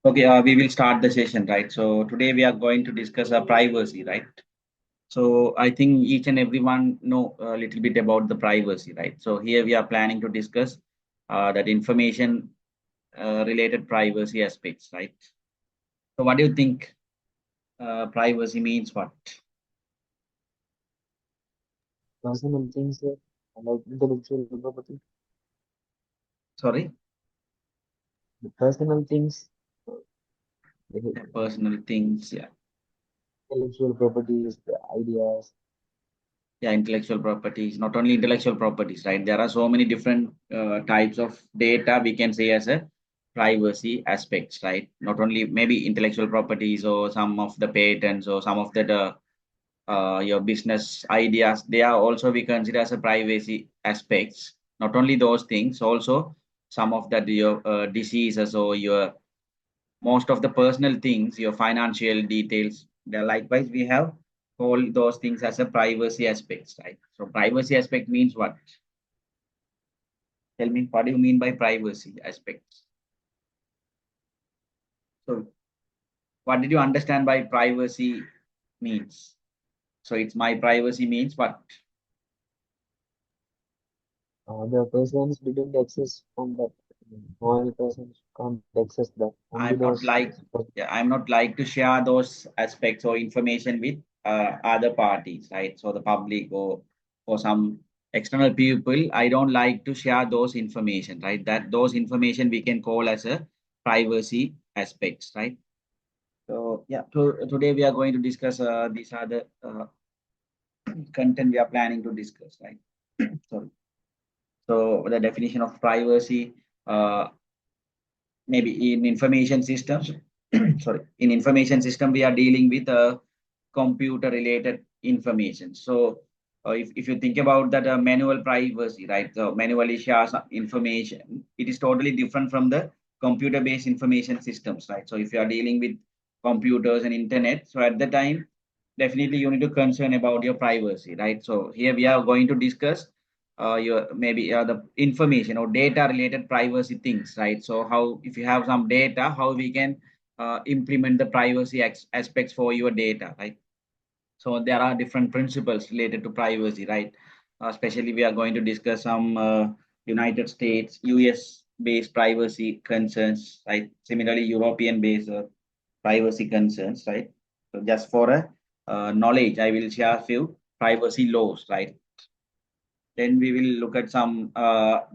Okay, we will start the session, right? So today we are going to discuss privacy, right? So I think each and everyone know a little bit about the privacy, right? So here we are planning to discuss that information related privacy aspects, right? So what do you think privacy means? What? Personal things like intellectual property. Sorry, The personal things, uh, the personal things, yeah. intellectual properties, the ideas. Yeah, intellectual properties, not only intellectual properties, right? There are so many different types of data we can say as a privacy aspects, right? Not only maybe intellectual properties or some of the patents or some of your business ideas, they are also we consider as a privacy aspects. Not only those things, also some of that your diseases or your most of the personal things, your financial details. Likewise, we have all those things as a privacy aspects, right? So privacy aspect means what? Tell me, what do you mean by privacy aspects? So what did you understand by privacy means? So it's my privacy means what? The persons didn't access from that. No any persons can't access that. Only I'm those. not like, yeah, I'm not like to share those aspects or information with other parties, right? So the public or some external people, I don't like to share those information, right? That those information we can call as a privacy aspects, right? So yeah, today we are going to discuss these are the content we are planning to discuss, right? Sorry. So the definition of privacy, uh, maybe in information systems. Sorry, in information system we are dealing with computer related information. So if you think about that manual privacy, right? So manually shares information, it is totally different from the computer based information systems, right? So if you are dealing with computers and internet, so at the time definitely you need to concern about your privacy, right? So here we are going to discuss your maybe the information or data related privacy things, right? So how if you have some data, how we can implement the privacy aspects for your data, right? So there are different principles related to privacy, right? Especially we are going to discuss some United States, US based privacy concerns, right? Similarly, European based privacy concerns, right? So just for a knowledge, I will share a few privacy laws, right? Then we will look at some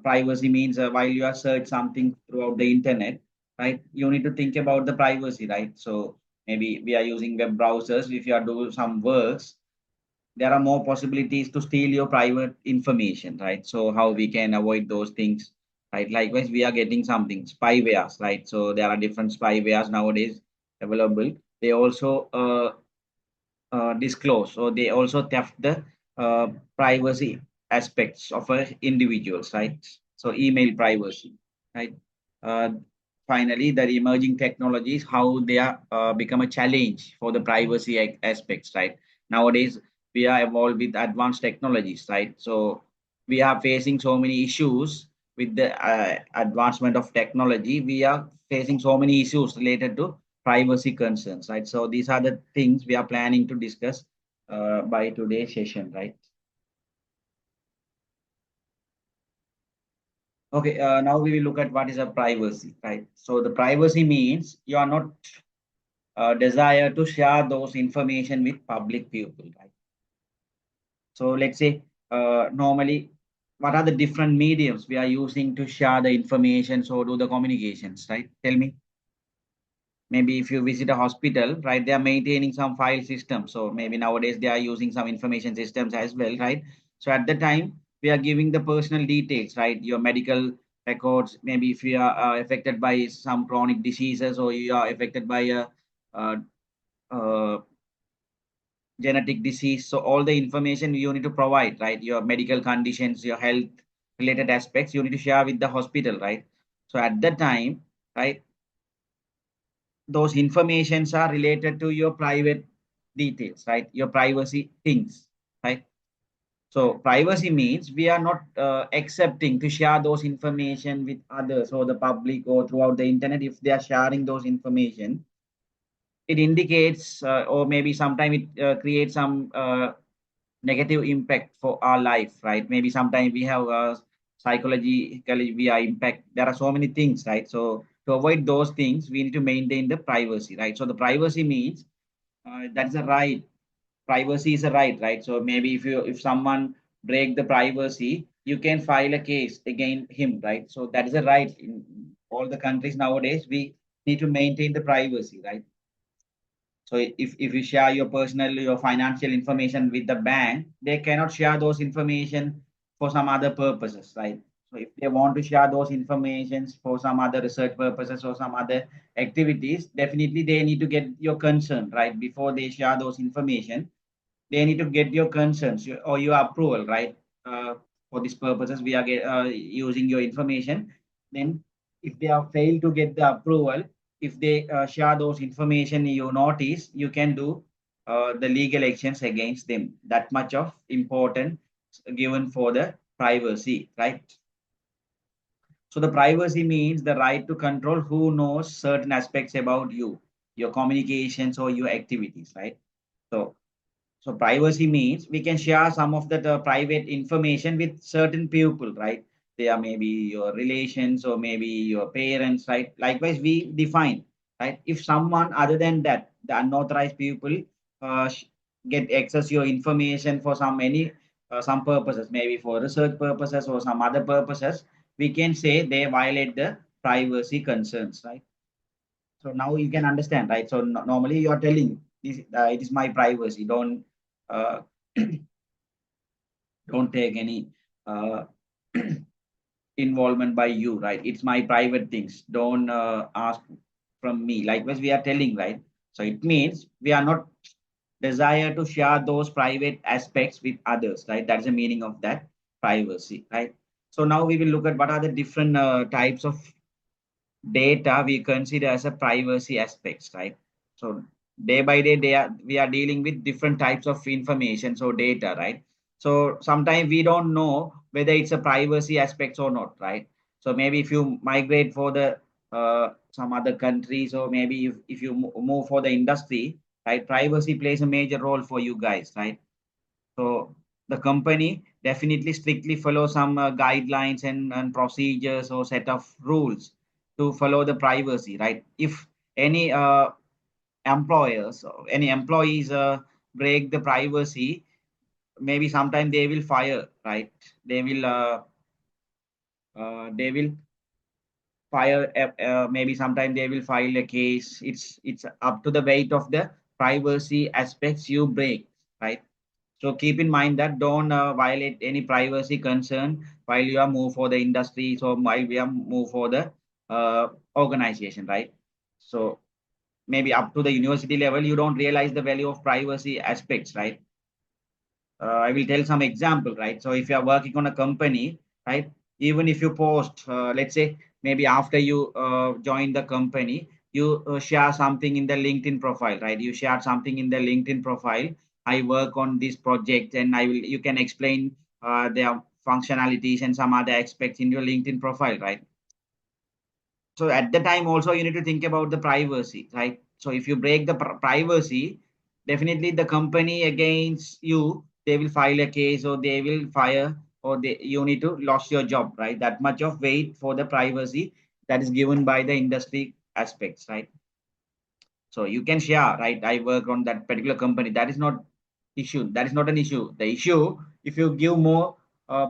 privacy means while you are search something throughout the internet, right? You need to think about the privacy, right? So maybe we are using web browsers. If you are doing some works, there are more possibilities to steal your private information, right? So how we can avoid those things, right? Likewise, we are getting something spywares, right? So there are different spywares nowadays available. They also disclose or they also theft the uh, privacy aspects of individuals, right? So email privacy, right? uh, Finally, the emerging technologies, how they are become a challenge for the privacy aspects, right? Nowadays we are evolved with advanced technologies, right? So we are facing so many issues with the advancement of technology. We are facing so many issues related to privacy concerns, right? So these are the things we are planning to discuss by today's session, right? Okay, now we will look at what is a privacy, right? So the privacy means you are not desire to share those information with public people, right? So let's say normally, what are the different mediums we are using to share the information or do the communications, right? Tell me. Maybe if you visit a hospital, right, they are maintaining some file system. So maybe nowadays they are using some information systems as well, right? So at the time we are giving the personal details, right? Your medical records, maybe if you are affected by some chronic diseases or you are affected by a uh, uh, genetic disease. So all the information you need to provide, right? Your medical conditions, your health related aspects, you need to share with the hospital, right? So at that time, right, those informations are related to your private details, right? Your privacy things, right? So privacy means we are not accepting to share those information with others or the public or throughout the internet. If they are sharing those information, it indicates or maybe sometimes it creates some negative impact for our life, right? Maybe sometimes we have psychologically we are impact. There are so many things, right? So to avoid those things, we need to maintain the privacy, right? So the privacy means that's a right. Privacy is a right, right? So maybe if someone break the privacy, you can file a case against him, right? So that is a right in all the countries nowadays. We need to maintain the privacy, right? So if you share your personal, your financial information with the bank, they cannot share those information for some other purposes, right? So if they want to share those informations for some other research purposes or some other activities, definitely they need to get your consent, right? Before they share those information, they need to get your concerns or your approval, right? For these purposes, we are using your information. Then, if they are failed to get the approval, if they share those information you notice, you can do the legal actions against them. That much of important given for the privacy, right? So the privacy means the right to control who knows certain aspects about you, your communications or your activities, right? So so privacy means we can share some of that private information with certain people, right? They are maybe your relations or maybe your parents, right? Likewise, we define, right? If someone other than that, the unauthorized people get access your information for some purposes, maybe for research purposes or some other purposes, we can say they violate the privacy concerns, right? So now you can understand, right? So normally you are telling this, it is my privacy. Uh, don't take any uh, involvement by you, right? It's my private things. Don't ask from me. Likewise, we are telling, right? So it means we are not desire to share those private aspects with others, right? That's the meaning of that privacy, right? So now we will look at what are the different types of data we consider as a privacy aspects, right? So day by day, we are dealing with different types of information, so data, right? So sometimes we don't know whether it's a privacy aspects or not, right? So maybe if you migrate for the some other countries, or maybe if you move for the industry, right? Privacy plays a major role for you guys, right? So the company definitely strictly follow some guidelines and procedures or set of rules to follow the privacy, right? If any employers or any employees break the privacy, maybe sometime they will fire, right? They will fire. Maybe sometime they will file a case. It's up to the weight of the privacy aspects you break, right? So keep in mind that don't violate any privacy concern while you are move for the industry. So while we are move for the organization, right? So maybe up to the university level, you don't realize the value of privacy aspects, right? I will tell some example, right? So if you are working on a company, right? Even if you post, let's say maybe after you join the company, you share something in the LinkedIn profile, right? You share something in the LinkedIn profile. I work on this project, and you can explain their functionalities and some other aspects in your LinkedIn profile, right? So at the time also you need to think about the privacy, right? So if you break the privacy, definitely the company against you, they will file a case or they will fire, or you need to lose your job, right? That much of weight for the privacy that is given by the industry aspects, right? So you can share, right? I work on that particular company. That is not issue. That is not an issue. The issue, if you give more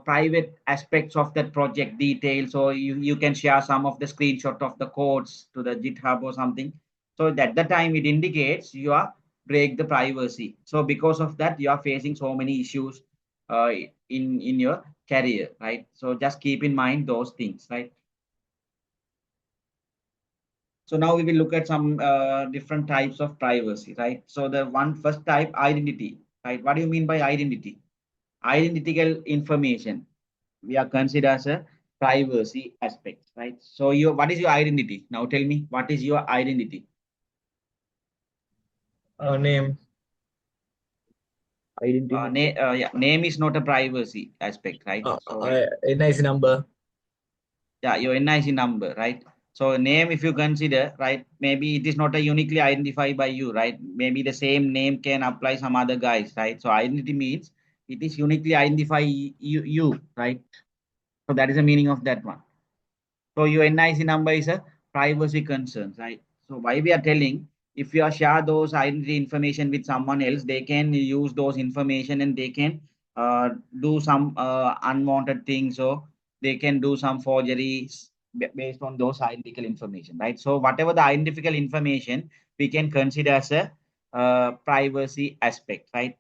private aspects of that project details, or you can share some of the screenshot of the codes to the GitHub or something. So at the time it indicates you are break the privacy. So because of that, you are facing so many issues in your career, right? So just keep in mind those things, right? So now we will look at some different types of privacy, right? So the one first type, identity, right? What do you mean by identity? Identical information we are considered as a privacy aspect, right? So what is your identity? Now tell me, what is your identity? Name. identity. Yeah, name is not a privacy aspect, right? So NIC number. yeah, your NIC number, right? So name, if you consider, right, maybe it is not a uniquely identified by you, right? Maybe the same name can apply some other guys, right? So identity means it is uniquely identify you, right? So that is the meaning of that one. So your NIC number is a privacy concern, right? So why we are telling, if you are share those identity information with someone else, they can use those information and they can do some unwanted things, or they can do some forgeries based on those identical information, right? So whatever the identical information, we can consider as a privacy aspect, right?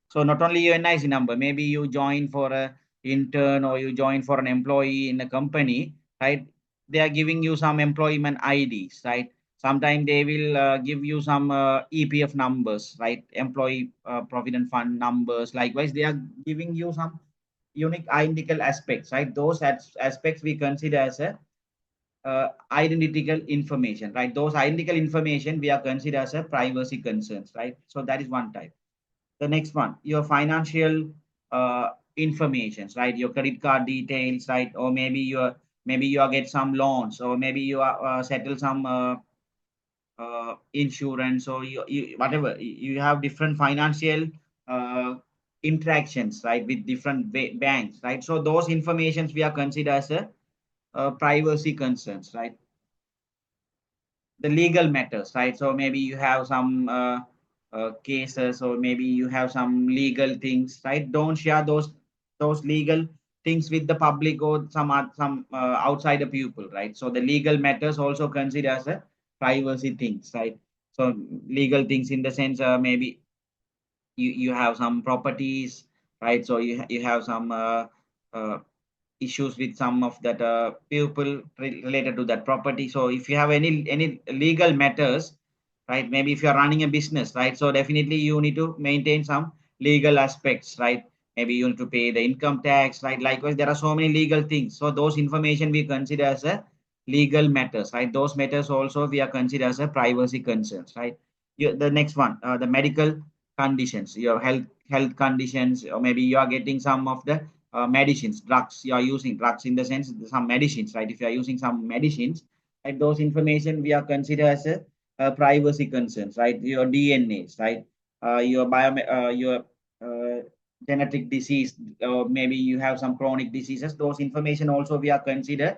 So not only your NIC number, maybe you join for a intern or you join for an employee in a company, right? They are giving you some employment IDs, right? Sometimes they will give you some EPF numbers, right? Employee Provident Fund numbers. Likewise, they are giving you some unique identical aspects, right? Those aspects we consider as a identical information, right? Those identical information we are considered as a privacy concerns, right? So that is one type. The next one, your financial informations, right? Your credit card details, right? Or maybe you are get some loans, or maybe you are settle some insurance, or you whatever you have different financial uh, interactions, right, with different banks, right? So those informations we are considered as a privacy concerns, right? The legal matters, right? So maybe you have some cases, or maybe you have some legal things, right? Don't share those legal things with the public or some outside the people, right? So the legal matters also considered as a privacy things, right? So legal things in the sense, maybe you have some properties, right? So you have some uh, issues with some of that people related to that property. So if you have any legal matters, right, maybe if you are running a business, right, so definitely you need to maintain some legal aspects, right? Maybe you need to pay the income tax, right? Likewise, there are so many legal things, so those information we consider as a legal matters, right? Those matters also we are considered as a privacy concerns, right? The next one, the medical conditions, your health conditions, or maybe you are getting some of the medicines, drugs, you are using drugs in the sense some medicines, right? If you are using some medicines, right, those information we are considered as a privacy concerns, right? Your DNAs, right? Your uh, genetic disease, or maybe you have some chronic diseases. Those information also we are considered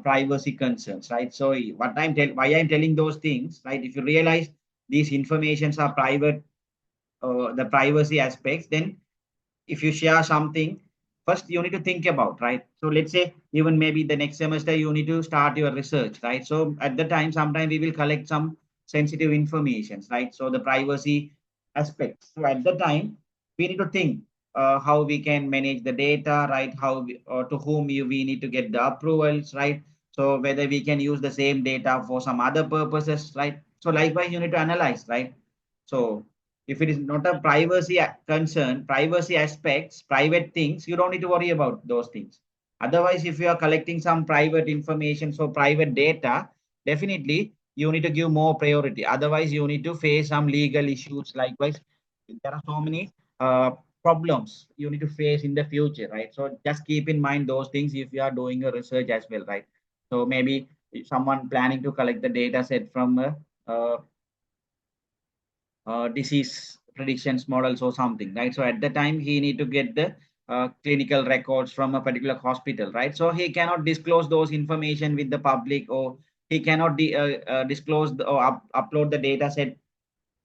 privacy concerns, right? So why I'm telling those things, right? If you realize these informations are private, the privacy aspects, then if you share something, first you need to think about, right? So let's say even maybe the next semester you need to start your research, right? So at the time, sometimes we will collect some sensitive informations, right? So the privacy aspects. So at the time, we need to think how we can manage the data, right? Or to whom we need to get the approvals, right? So whether we can use the same data for some other purposes, right? So likewise, you need to analyze, right? So if it is not a privacy concern, privacy aspects, private things, you don't need to worry about those things. Otherwise, if you are collecting some private information, so private data, definitely you need to give more priority. Otherwise, you need to face some legal issues. Likewise, there are so many problems you need to face in the future, right? So just keep in mind those things if you are doing a research as well, right? So maybe someone planning to collect the data set from a disease predictions models or something, right? So at the time he need to get the clinical records from a particular hospital, right? So he cannot disclose those information with the public, or he cannot disclose or upload the data set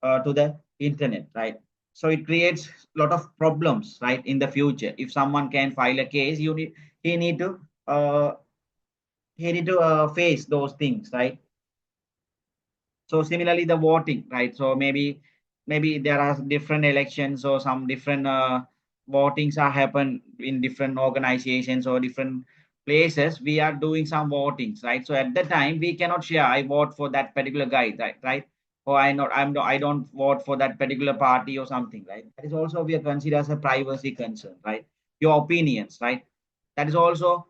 to the internet, right? So it creates a lot of problems, right, in the future. If someone can file a case, he need to uh, face those things, right? So similarly, the voting, right? So maybe there are different elections, or some different votings are happen in different organizations or different places. We are doing some votings, right? So at the time, we cannot share. I vote for that particular guy, right? Right? Or I don't vote for that particular party or something, right? That is also we are considered as a privacy concern, right? Your opinions, right? That is also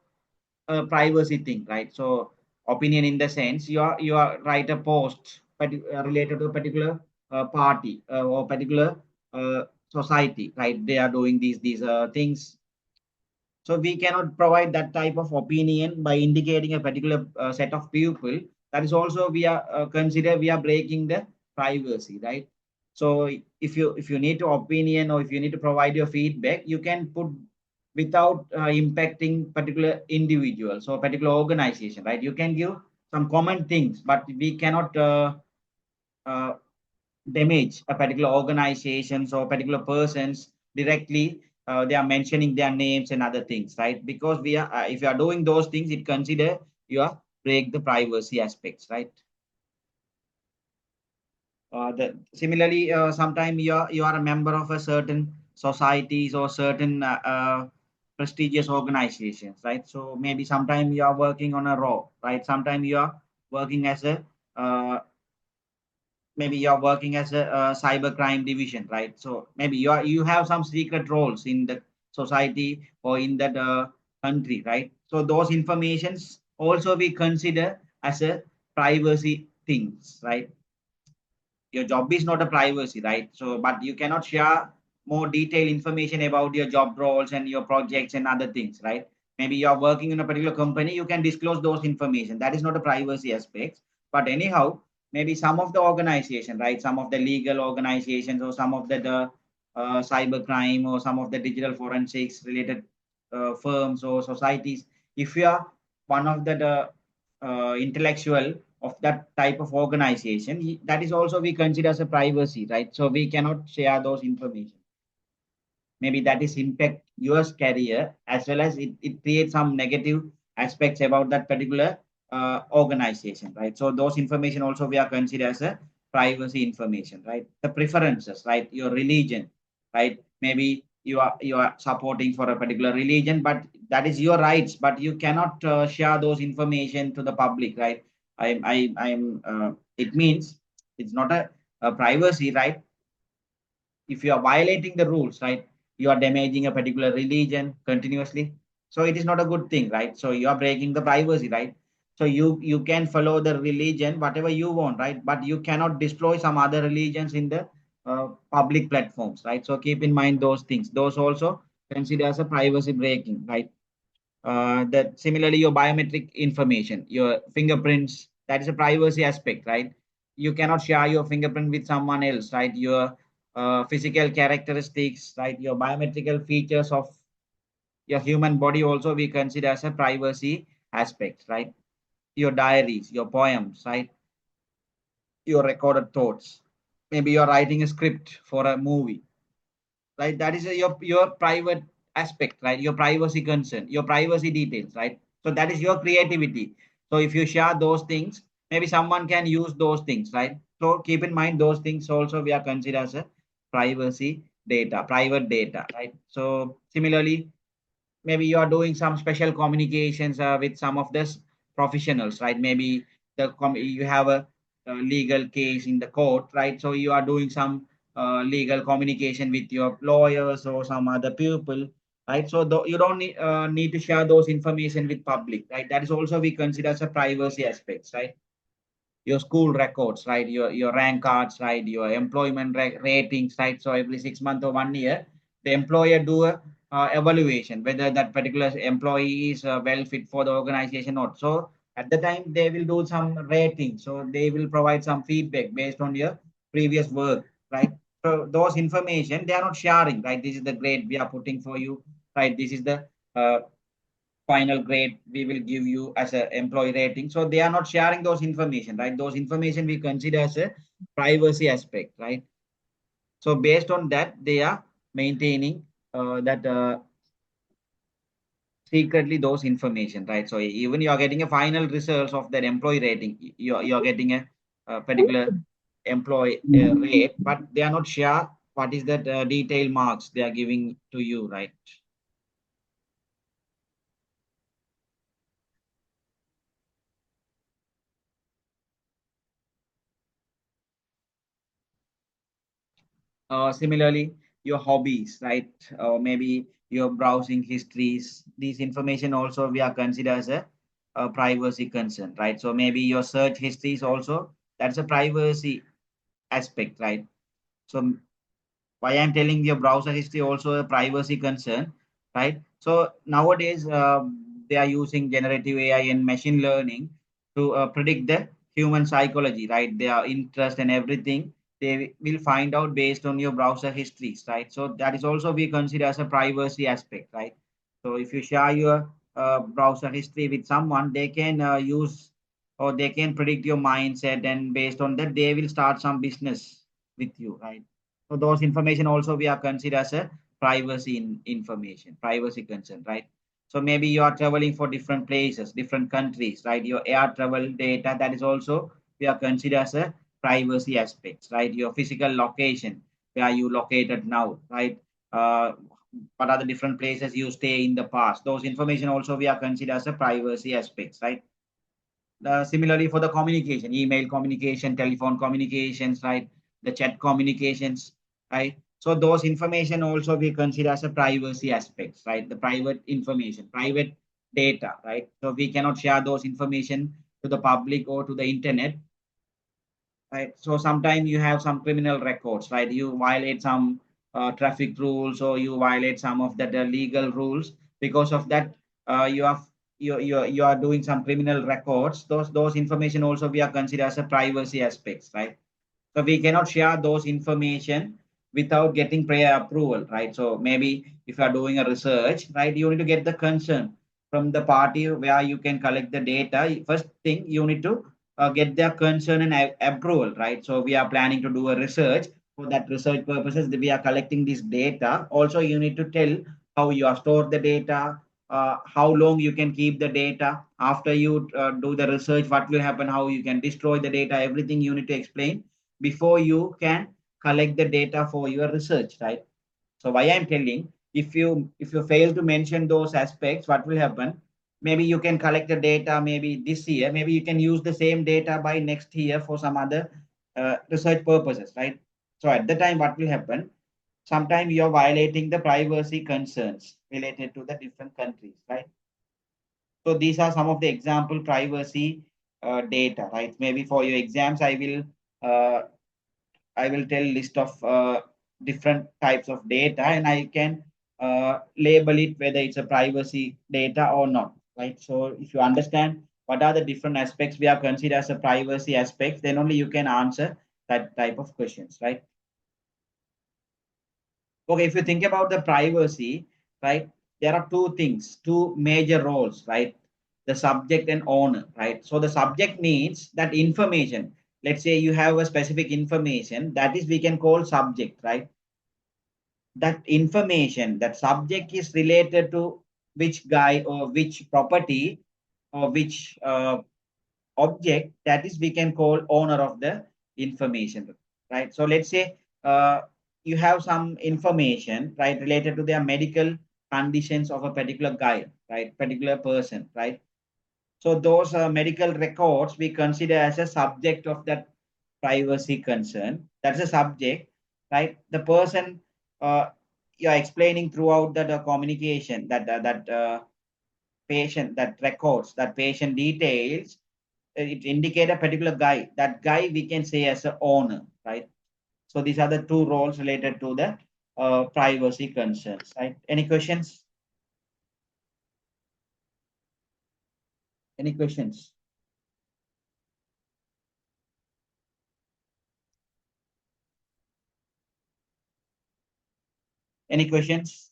a privacy thing, right? So opinion in the sense you are write a post related to a particular party or particular uh, society, right? They are doing these things. So we cannot provide that type of opinion by indicating a particular set of people. That is also we are consider we are breaking the privacy, right? So if you need to opinion or if you need to provide your feedback, you can put without impacting particular individuals or particular organization, right? You can give some common things, but we cannot uh, damage a particular organizations or particular persons directly. They are mentioning their names and other things, right? Because we are if you are doing those things, it consider you are break the privacy aspects, right? Similarly, sometimes you are a member of a certain societies or certain prestigious organizations, right? So maybe sometimes you are working on a role, right? Sometimes you are working as a uh, maybe you're working as a cyber crime division, right? So maybe you have some secret roles in the society or in that country, right? So those informations also we consider as a privacy things, right? Your job is not a privacy, right? So but you cannot share more detailed information about your job roles and your projects and other things, right? Maybe you're working in a particular company, you can disclose those information. That is not a privacy aspect. But anyhow, maybe some of the organization, right? Some of the legal organizations or some of the cyber crime or some of the digital forensics related firms or societies, if you are one of the intellectual of that type of organization, that is also we consider as a privacy, right? So we cannot share those information. Maybe that is impact your career as well as it creates some negative aspects about that particular organization, right? So those information also we are considered as a privacy information, right? The preferences, right? Your religion, right? Maybe you are supporting for a particular religion, but that is your rights, but you cannot share those information to the public, right? I'm it means it's not a privacy, right? If you are violating the rules, right, you are damaging a particular religion continuously. So it is not a good thing, right? So you are breaking the privacy, right? So you can follow the religion whatever you want, right? But you cannot destroy some other religions in the public platforms, right? So keep in mind those things. Those also consider as a privacy breaking, right? That similarly your biometric information, your fingerprints, that is a privacy aspect, right? You cannot share your fingerprint with someone else, right? Your physical characteristics, right? Your biometrical features of your human body also we consider as a privacy aspect, right? Your diaries, your poems, right? Your recorded thoughts. Maybe you're writing a script for a movie, right? That is your private aspect, right? Your privacy concern, your privacy details, right? So that is your creativity. So if you share those things, maybe someone can use those things, right? So keep in mind those things also we are considered as a privacy data, private data, right? So similarly, maybe you are doing some special communications with some of this professionals, right? Maybe you have a legal case in the court, right? So you are doing some legal communication with your lawyers or some other people, right? So you don't need to share those information with public, right? That is also we consider as a privacy aspects, right? Your school records, right? Your rank cards, right? Your employment ratings, right? So every 6 months or 1 year, the employer do a evaluation whether that particular employee is well fit for the organization or not. So at the time they will do some rating. So they will provide some feedback based on your previous work, right? So those information they are not sharing, right? This is the grade we are putting for you, right? This is the uh, final grade we will give you as an employee rating. So they are not sharing those information, right? Those information we consider as a privacy aspect, right? So based on that they are maintaining that secretly those information, right? So even you are getting a final results of that employee rating, you're getting a particular employee rate, but they are not sure what is that detail marks they are giving to you, right? Similarly, your hobbies, right? Or maybe your browsing histories. These information also we are considered as a privacy concern, right? So maybe your search histories also, that's a privacy aspect, right? So why I'm telling your browser history also a privacy concern, right? So nowadays they are using generative AI and machine learning to predict the human psychology, right? Their interest and everything. They will find out based on your browser histories, right? So that is also we consider as a privacy aspect, right? So if you share your browser history with someone, they can use or they can predict your mindset, and based on that, they will start some business with you, right? So those information also we are considered as a privacy information, privacy concern, right? So maybe you are traveling for different places, different countries, right? Your air travel data, that is also we are considered as a privacy aspects, right? Your physical location, where you located now, right? Uh, what are the different places you stay in the past? Those information also we are considered as a privacy aspects, right? Similarly for the communication, email communication, telephone communications, right? The chat communications, right? So those information also we consider as a privacy aspects, right? The private information, private data, right? So we cannot share those information to the public or to the internet, right? So sometimes you have some criminal records, right? You violate some traffic rules, or you violate some of the legal rules. Because of that, you have you are doing some criminal records. Those information also we are considered as a privacy aspects, right? So we cannot share those information without getting prior approval, right? So maybe if you are doing a research, right, you need to get the consent from the party where you can collect the data. First thing you need to get their concern and approval, right? So we are planning to do a research. For that research purposes, we are collecting this data. Also, you need to tell how you have stored the data, how long you can keep the data after you do the research, what will happen, how you can destroy the data, everything you need to explain before you can collect the data for your research, right? So why I'm telling, if you fail to mention those aspects, what will happen? Maybe you can collect the data maybe this year, maybe you can use the same data by next year for some other research purposes, right? So at the time, what will happen? Sometimes you're violating the privacy concerns related to the different countries, right? So these are some of the example privacy data, right? Maybe for your exams, uh, I will tell list of different types of data, and I can label it whether it's a privacy data or not, right? So if you understand what are the different aspects we are considered as a privacy aspects, then only you can answer that type of questions, right? Okay, if you think about the privacy, right, there are two things, two major roles, right? The subject and owner, right? So the subject means that information. Let's say you have a specific information that is we can call subject, right? That information, that subject is related to which guy or which property or which object, that is we can call owner of the information, right? So let's say you have some information, right, related to their medical conditions of a particular guy, right, particular person, right? So those medical records we consider as a subject of that privacy concern. That's a subject, right? The person you're explaining throughout that communication, that patient, that records, that patient details, it indicate a particular guy. That guy we can say as a owner, right? So these are the two roles related to the privacy concerns, right? Any questions? Any questions? Any questions?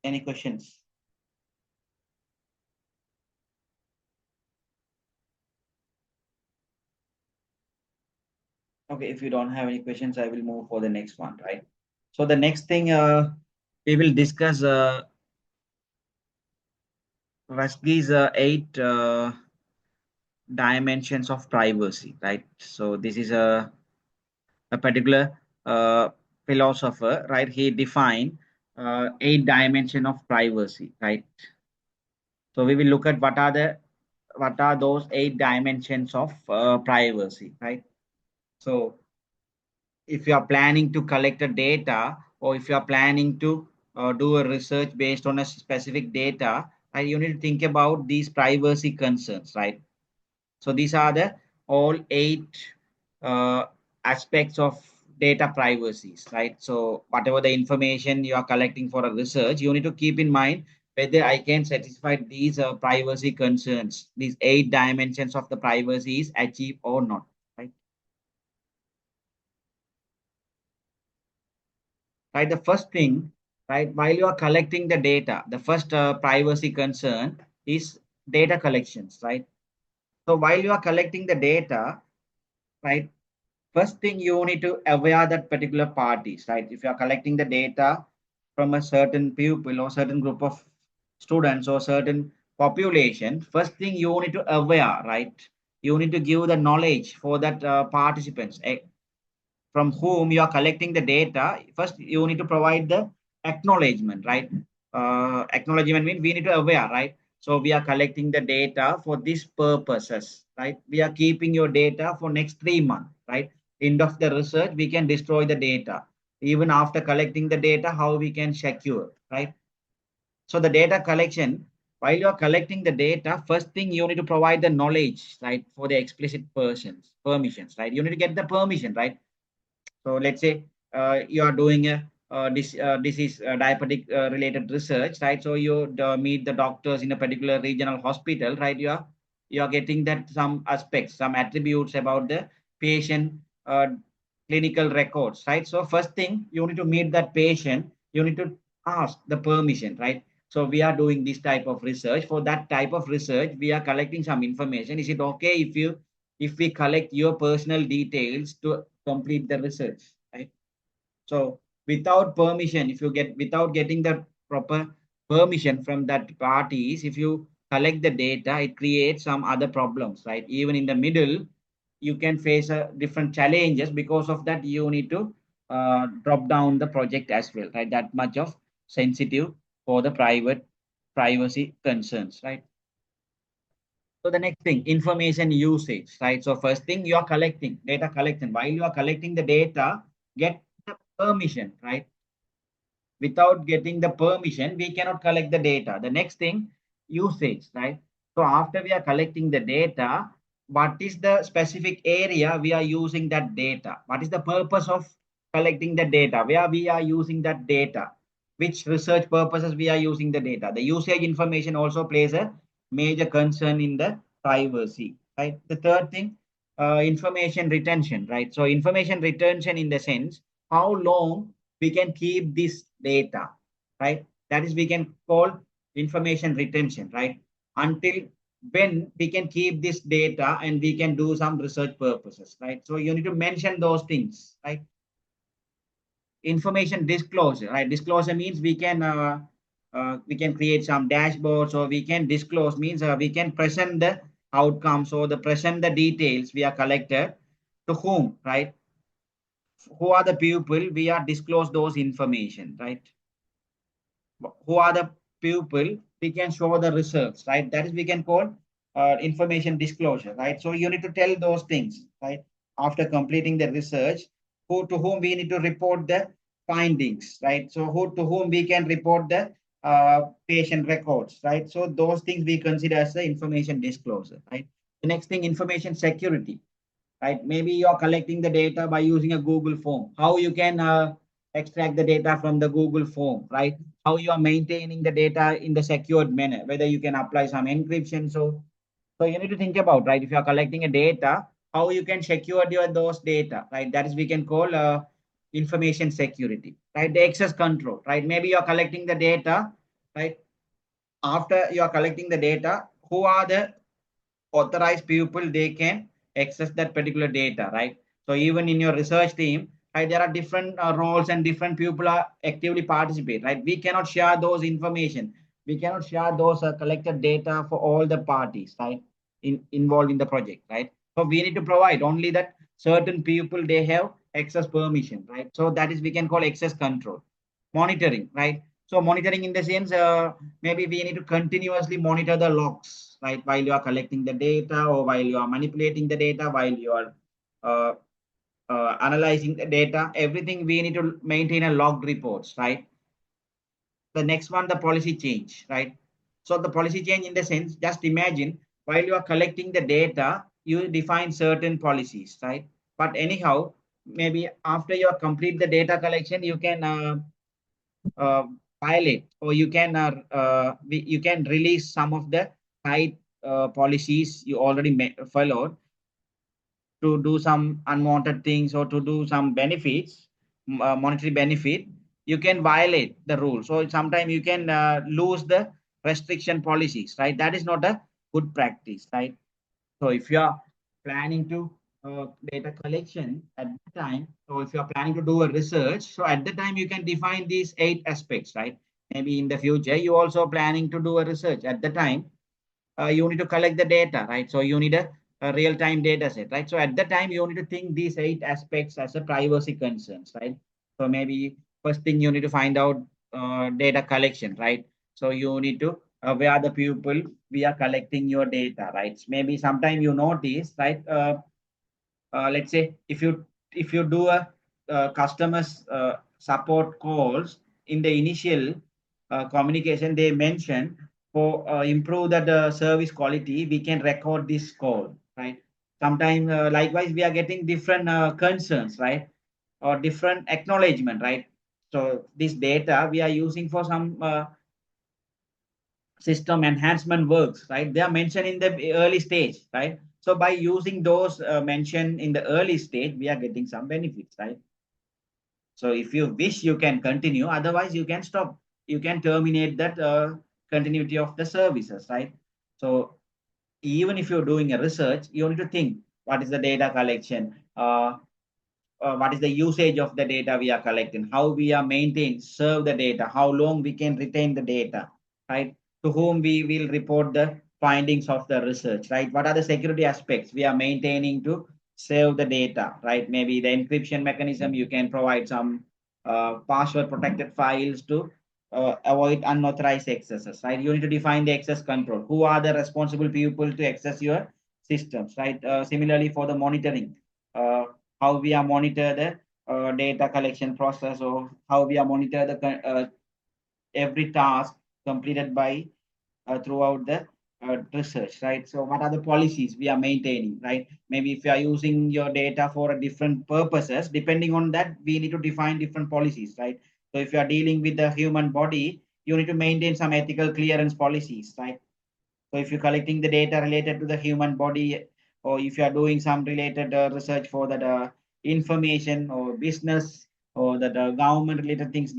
Any questions? Okay, if you don't have any questions, I will move for the next one, right? So the next thing we will discuss Rushdie's eight dimensions of privacy, right? So this is a particular philosopher, right? He defined eight dimension of privacy, right? So we will look at what are the what are those 8 dimensions of privacy, right? So if you are planning to collect a data, or if you are planning to do a research based on a specific data, right, you need to think about these privacy concerns, right? So these are the all 8 uh, aspects of data privacies, right? So whatever the information you are collecting for a research, you need to keep in mind whether I can satisfy these privacy concerns, these 8 dimensions of the privacy is achieved or not, right? Right. The first thing, right, while you are collecting the data, the first privacy concern is data collections, right? So while you are collecting the data, right, first thing you need to aware that particular parties, right? If you are collecting the data from a certain pupil or certain group of students or certain population, first thing you need to aware, right? You need to give the knowledge for that participants from whom you are collecting the data. First, you need to provide the acknowledgement, right? Acknowledgement means we need to aware, right? So we are collecting the data for these purposes, right? We are keeping your data for next 3 months, right? End of the research, we can destroy the data. Even after collecting the data, how we can secure, right? So the data collection, while you are collecting the data, first thing you need to provide the knowledge, right? For the explicit permissions, right? You need to get the permission, right? So let's say you are doing a disease diabetic related research, right? So you meet the doctors in a particular regional hospital, right? You are getting that some aspects, some attributes about the patient clinical records, right? So first thing you need to meet that patient, you need to ask the permission, right? So we are doing this type of research. For that type of research, we are collecting some information. Is it okay if we collect your personal details to complete the research, right? So without permission, if you get without getting the proper permission from that parties, if you collect the data, it creates some other problems, right? Even in the middle, you can face a different challenges. Because of that, you need to drop down the project as well, right? That much of sensitive for the private privacy concerns, right? So the next thing, information usage, right? So first thing, you are collecting data collection. While you are collecting the data, get the permission, right? Without getting the permission, we cannot collect the data. The next thing, usage, right? So after we are collecting the data, what is the specific area we are using that data? What is the purpose of collecting the data? Where we are using that data? Which research purposes we are using the data? The usage information also plays a major concern in the privacy, right? The third thing, information retention, right? So information retention in the sense, how long we can keep this data, right? That is, we can call information retention, right? Until when we can keep this data and we can do some research purposes, right? So you need to mention those things, right? Information disclosure, right? Disclosure means we can create some dashboards, or we can disclose means we can present the outcomes, or the present the details we are collected to whom, right? Who are the people we are disclose those information, right? Who are the people we can show the results, right? That is, we can call information disclosure, right? So you need to tell those things, right? After completing the research, who to whom we need to report the findings, right? So who to whom we can report the patient records, right? So those things we consider as the information disclosure, right? The next thing, information security, right? Maybe you're collecting the data by using a Google form. How you can extract the data from the Google form, right? How you are maintaining the data in the secured manner, whether you can apply some encryption. So you need to think about, right? If you are collecting a data, how you can secure those data, right? That is, we can call information security, right? The access control, right? Maybe you are collecting the data, right? After you are collecting the data, who are the authorized people, they can access that particular data, right? So even in your research team, right, there are different roles and different people are actively participate, right? We cannot share those information, we cannot share those collected data for all the parties, right, involved in the project, right? So we need to provide only that certain people they have access permission, right? So that is, we can call access control. Monitoring, right? So monitoring in the sense, maybe we need to continuously monitor the logs, right? While you are collecting the data, or while you are manipulating the data, while you are uh, analyzing the data, everything we need to maintain a logged reports, right? The next one, the policy change, right? So the policy change in the sense, just imagine while you are collecting the data, you define certain policies, right? But anyhow, maybe after you complete the data collection, you can uh, violate, or you can release some of the tight policies you already followed to do some unwanted things or to do some benefits, monetary benefit. You can violate the rule. So sometimes you can lose the restriction policies, right? That is not a good practice, right? So if you are planning to data collection at the time, so if you are planning to do a research, so at the time you can define these 8 aspects, right? Maybe in the future you also planning to do a research. At the time, you need to collect the data, right? So you need a real-time data set, right? So at the time you need to think these 8 aspects as a privacy concerns, right? So maybe first thing you need to find out data collection, right? So you need to where the people we are collecting your data, right? Maybe sometime you notice, right? Let's say if you do a customers support calls in the initial communication, they mention for improve that service quality, we can record this call, right? Sometimes likewise we are getting different concerns, right? Or different acknowledgement, right? So this data we are using for some system enhancement works, right? They are mentioned in the early stage, right? So by using those mentioned in the early stage, we are getting some benefits, right? So if you wish, you can continue. Otherwise, you can stop. You can terminate that continuity of the services, right? So even if you're doing a research, you need to think what is the data collection, what is the usage of the data we are collecting, how we are maintain, serve the data, how long we can retain the data, right? To whom we will report the findings of the research, right? What are the security aspects we are maintaining to save the data, right? Maybe the encryption mechanism, you can provide some password protected files to avoid unauthorized accesses, right? You need to define the access control. Who are the responsible people to access your systems, right? Similarly, for the monitoring, uh, how we are monitor the data collection process, or how we are monitor the every task completed by throughout the research, right? So what are the policies we are maintaining, right? Maybe if you are using your data for a different purposes, depending on that, we need to define different policies, right? So if you are dealing with the human body, you need to maintain some ethical clearance policies, right? So if you're collecting the data related to the human body, or if you are doing some related research for that information or business or that government related things,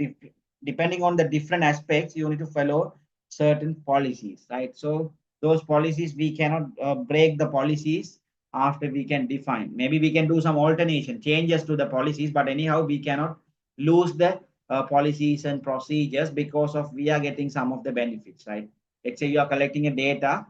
depending on the different aspects, you need to follow certain policies, right? So those policies, we cannot break the policies after we can define. Maybe we can do some alternation, changes to the policies, but anyhow, we cannot lose the policies and procedures because of we are getting some of the benefits, right? Let's say you are collecting a data,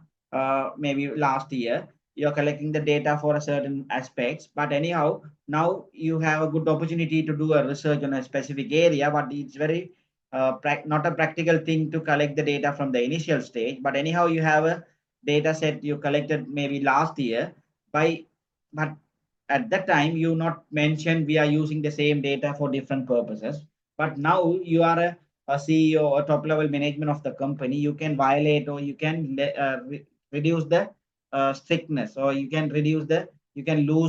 maybe last year, you're collecting the data for a certain aspects, but anyhow, now you have a good opportunity to do a research on a specific area, but it's very not a practical thing to collect the data from the initial stage. But anyhow, you have a data set you collected maybe last year by, but at that time you not mentioned we are using the same data for different purposes. But now you are a CEO or top level management of the company, you can violate, or you can reduce the strictness, or you can lose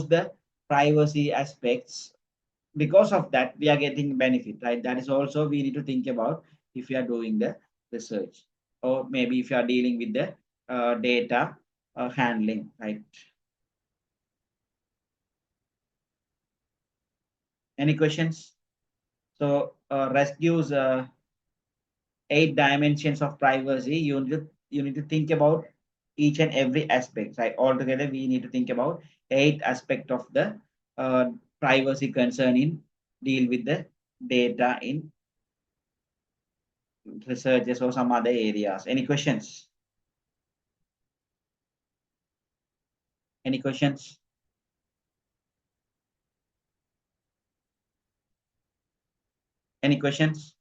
the privacy aspects. Because of that, we are getting benefit, right? That is also we need to think about if you are doing the research, or maybe if you are dealing with the data handling, right? Any questions? So REST gives 8 dimensions of privacy. You need to think about each and every aspect, right? Altogether, we need to think about 8 aspect of the privacy concern in deal with the data in researches or some other areas. Any questions? Any questions? Any questions?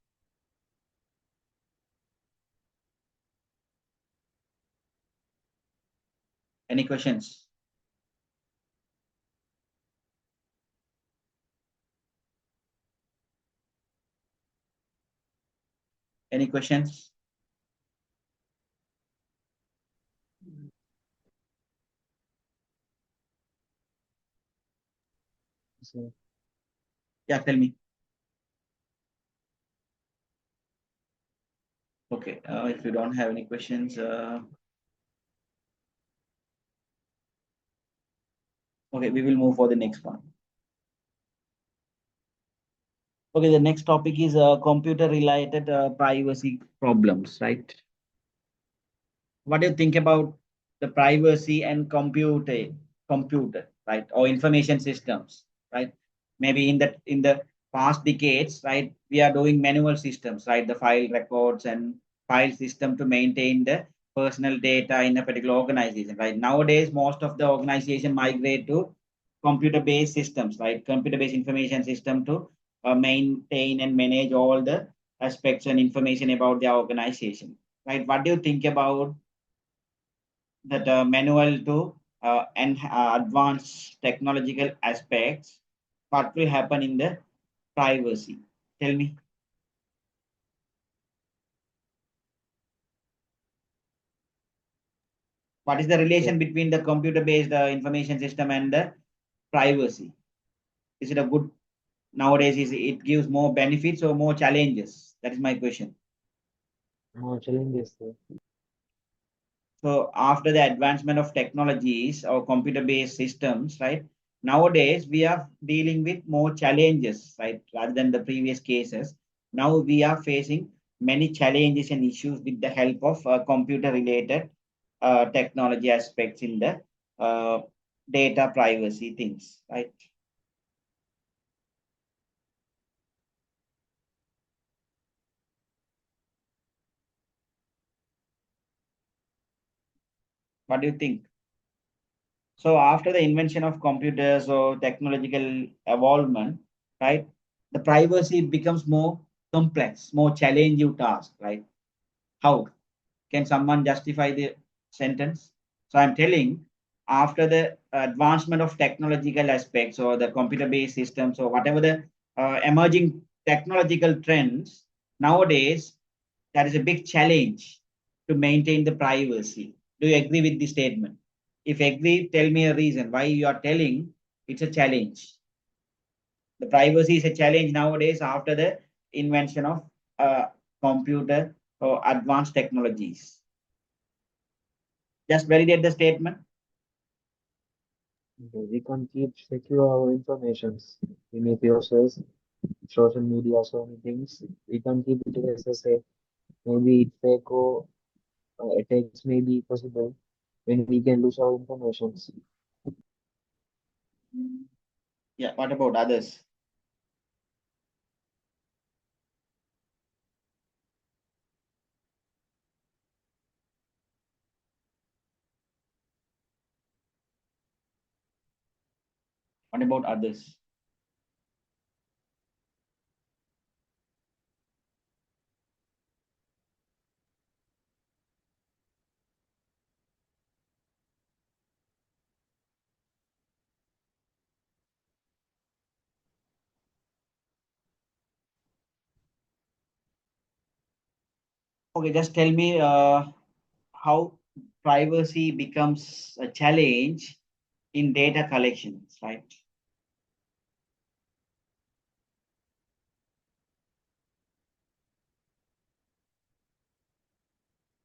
Any questions? Any questions? So, Yeah, tell me. Okay, if you don't have any questions, okay, we will move for the next one. Okay, the next topic is computer related privacy problems, right? What do you think about the privacy and computer, right, or information systems, right? Maybe in the past decades, right, we are doing manual systems, right, the file records and file system to maintain the personal data in a particular organization, right? Nowadays most of the organization migrate to computer based systems, right, computer based information system to maintain and manage all the aspects and information about their organization, right? What do you think about that manual to and advanced technological aspects? What will happen in the privacy? Tell me, what is the so relation between the computer based information system and the privacy? Is it a good nowadays? Is it gives more benefits or more challenges? That is my question. more challenges there. So after the advancement of technologies or computer-based systems, right? Nowadays we are dealing with more challenges, right? Rather than the previous cases. Now we are facing many challenges and issues with the help of computer-related technology aspects in the uh, data privacy things, right? What do you think? So after the invention of computers or technological evolvement, right, the privacy becomes more complex, more challenging task, right? How can someone justify the sentence? So I'm telling, after the advancement of technological aspects or the computer-based systems or whatever the emerging technological trends, nowadays that is a big challenge to maintain the privacy. Do you agree with this statement? If agree, tell me a reason why you are telling it's a challenge. The privacy is a challenge nowadays after the invention of computer or advanced technologies. Just validate the statement. Okay, we can keep secure our informations. Email yourselves, social media, so many things. We can keep it as a safe. Maybe it fake or attacks may be possible when we can lose our informations. Yeah, what about others? What about others? Okay, just tell me how privacy becomes a challenge in data collections, right?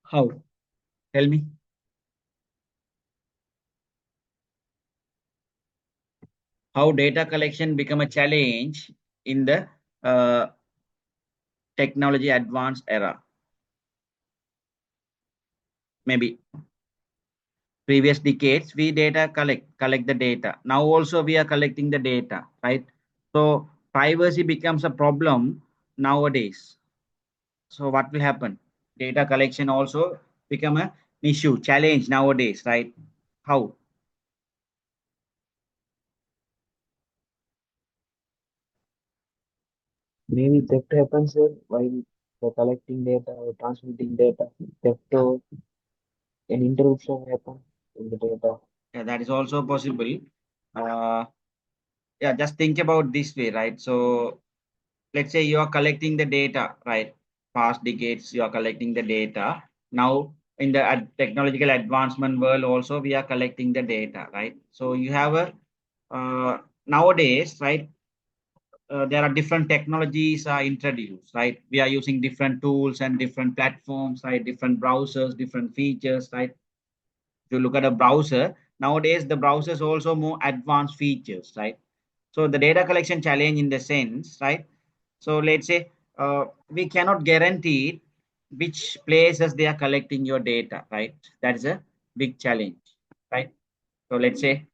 How? Tell me. How data collection become a challenge in the uh, technology advanced era? Maybe previous decades we data collect the data. Now also we are collecting the data, right? So privacy becomes a problem nowadays. So what will happen? Data collection also become an issue, challenge nowadays, right? How? Maybe theft happens there while they're collecting data or transmitting data. Theft or an interruption happen. in the data. Yeah, that is also possible. Uh, yeah, just think about this way, right? So let's say you are collecting the data, right? Past decades, you are collecting the data. Now, in the technological advancement world, also we are collecting the data, right? So you have a nowadays, right? There are different technologies are introduced, right? We are using different tools and different platforms, right? Different browsers, different features, right? If you look at a browser, nowadays the browsers also more advanced features, right? So the data collection challenge in the sense, right? So let's say we cannot guarantee which places they are collecting your data, right? That is a big challenge, right? So let's say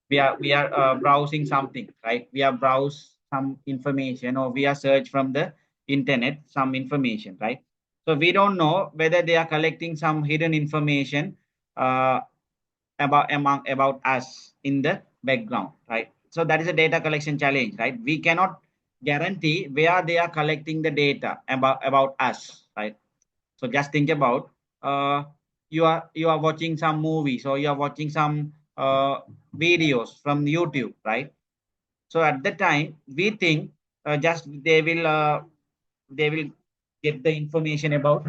we are browsing something, right? We are browse some information or we are search from the internet some information, right? So we don't know whether they are collecting some hidden information uh, about us in the background, right? So that is a data collection challenge, right? We cannot guarantee where they are collecting the data about us, right? So just think about you are watching some movies or you are watching some videos from YouTube, right? So at the time we think just they will get the information about.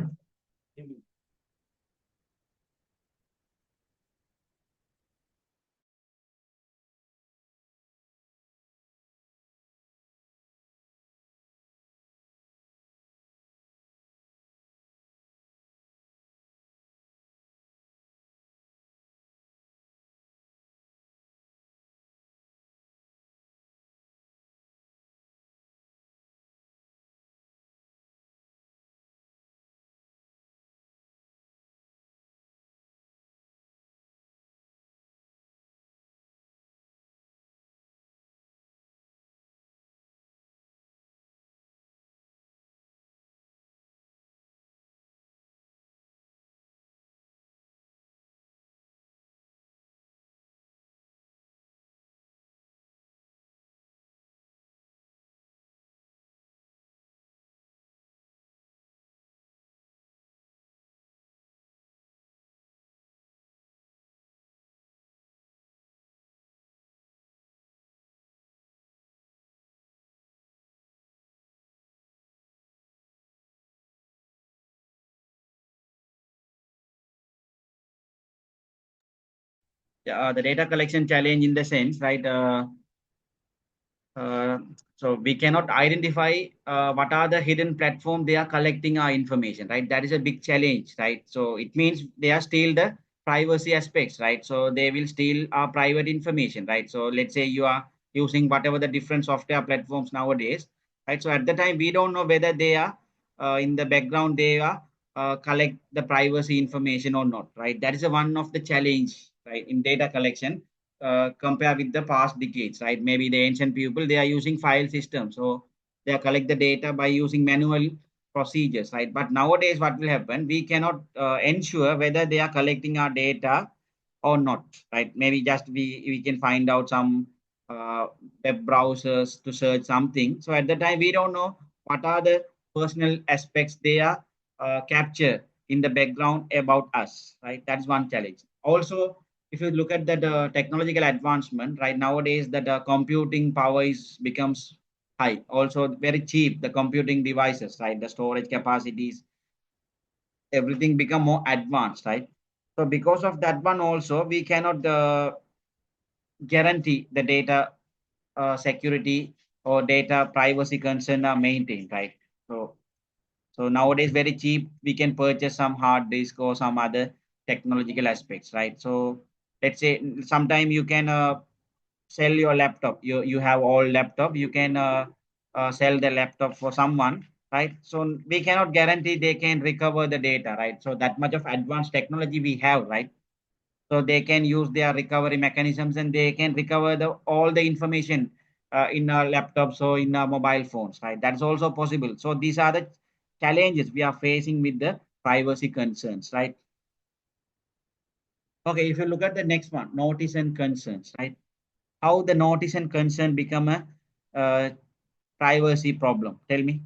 The data collection challenge in the sense, right? Uh, so we cannot identify what are the hidden platform they are collecting our information, right? That is a big challenge, right? So it means they are still the privacy aspects, right? So they will steal our private information, right? So let's say you are using whatever the different software platforms nowadays, right? So at the time we don't know whether they are in the background they are collect the privacy information or not, right? That is a one of the challenge, right, in data collection compare with the past decades, right? Maybe the ancient people, they are using file systems. So they collect the data by using manual procedures, right? But nowadays, what will happen? We cannot ensure whether they are collecting our data or not, right? Maybe just we can find out some uh, web browsers to search something. So at the time, we don't know what are the personal aspects they are capture in the background about us, right? That's one challenge. Also, if you look at that technological advancement, right, nowadays that computing power is becomes high, also very cheap, the computing devices, right, the storage capacities, everything become more advanced, right? So because of that one also we cannot guarantee the data security or data privacy concern are maintained, right? So nowadays, very cheap, we can purchase some hard disk or some other technological aspects, right? So let's say sometime you can sell your laptop. You have all laptop. You can sell the laptop for someone, right? So we cannot guarantee they can recover the data, right? So that much of advanced technology we have, right? So they can use their recovery mechanisms and they can recover the all the information in our laptops or in our mobile phones, right? That's also possible. So these are the challenges we are facing with the privacy concerns, right? Okay, if you look at the next one, notice and concerns, right? How the notice and concern become a uh, privacy problem? Tell me.